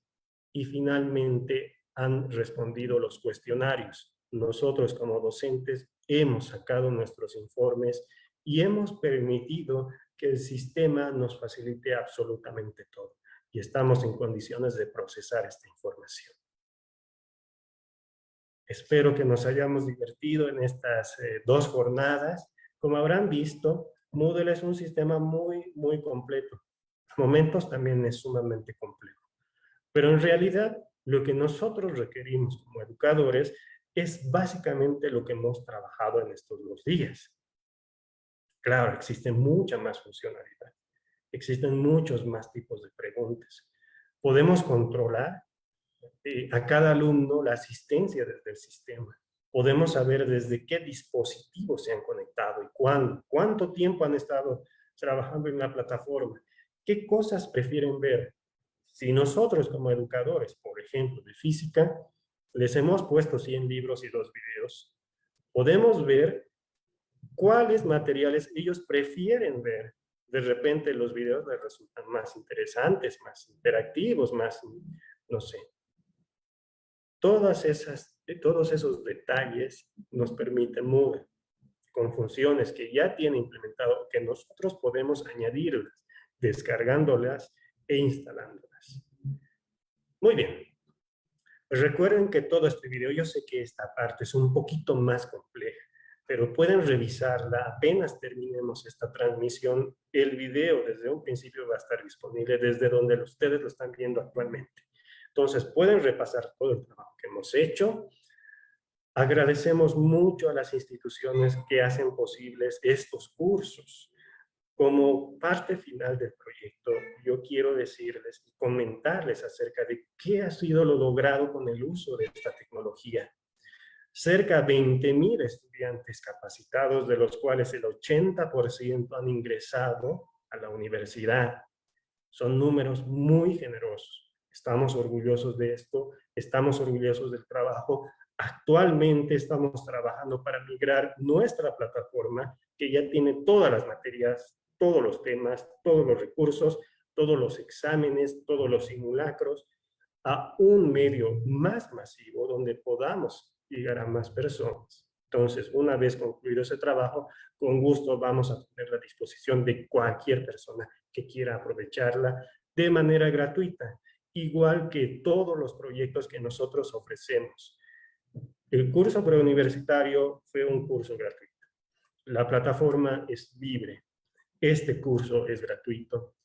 y finalmente han respondido los cuestionarios. Nosotros como docentes hemos sacado nuestros informes y hemos permitido que el sistema nos facilite absolutamente todo. Y estamos en condiciones de procesar esta información. Espero que nos hayamos divertido en estas 2 jornadas. Como habrán visto, Moodle es un sistema muy completo. A momentos también es sumamente complejo. Pero en realidad, lo que nosotros requerimos como educadores es básicamente lo que hemos trabajado en estos 2 días. Claro, existe mucha más funcionalidad. Existen muchos más tipos de preguntas. Podemos controlar a cada alumno la asistencia desde el sistema. Podemos saber desde qué dispositivos se han conectado y cuándo, cuánto tiempo han estado trabajando en la plataforma, qué cosas prefieren ver. Si nosotros como educadores, por ejemplo, de física, les hemos puesto 100 libros y 2 videos, podemos ver cuáles materiales ellos prefieren ver. De repente los videos les resultan más interesantes, más interactivos, más, no sé. Todos esos detalles nos permiten mover con funciones que ya tiene implementado, que nosotros podemos añadirlas, descargándolas e instalándolas. Muy bien. Recuerden que todo este video, yo sé que esta parte es un poquito más compleja, pero pueden revisarla apenas terminemos esta transmisión. El video desde un principio va a estar disponible desde donde ustedes lo están viendo actualmente. Entonces, pueden repasar todo el trabajo que hemos hecho. Agradecemos mucho a las instituciones que hacen posibles estos cursos. Como parte final del proyecto, yo quiero decirles y comentarles acerca de qué ha sido lo logrado con el uso de esta tecnología. Cerca de 20,000 estudiantes capacitados, de los cuales el 80% han ingresado a la universidad. Son números muy generosos. Estamos orgullosos de esto, estamos orgullosos del trabajo. Actualmente estamos trabajando para migrar nuestra plataforma, que ya tiene todas las materias, todos los temas, todos los recursos, todos los exámenes, todos los simulacros, a un medio más masivo donde podamos llegar a más personas. Entonces, una vez concluido ese trabajo, con gusto vamos a ponerla a disposición de cualquier persona que quiera aprovecharla de manera gratuita, igual que todos los proyectos que nosotros ofrecemos. El curso preuniversitario fue un curso gratuito. La plataforma es libre. Este curso es gratuito.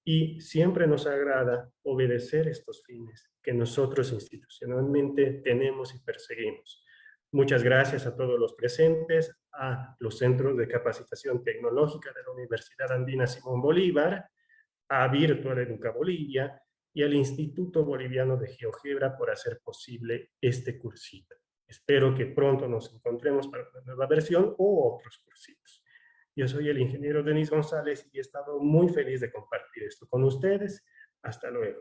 Y siempre nos agrada obedecer estos fines que nosotros institucionalmente tenemos y perseguimos. Muchas gracias a todos los presentes, a los centros de capacitación tecnológica de la Universidad Andina Simón Bolívar, a Virtual Educa Bolivia y al Instituto Boliviano de GeoGebra por hacer posible este cursito. Espero que pronto nos encontremos para una nueva versión o otros cursitos. Yo soy el ingeniero Denis González y he estado muy feliz de compartir esto con ustedes. Hasta luego.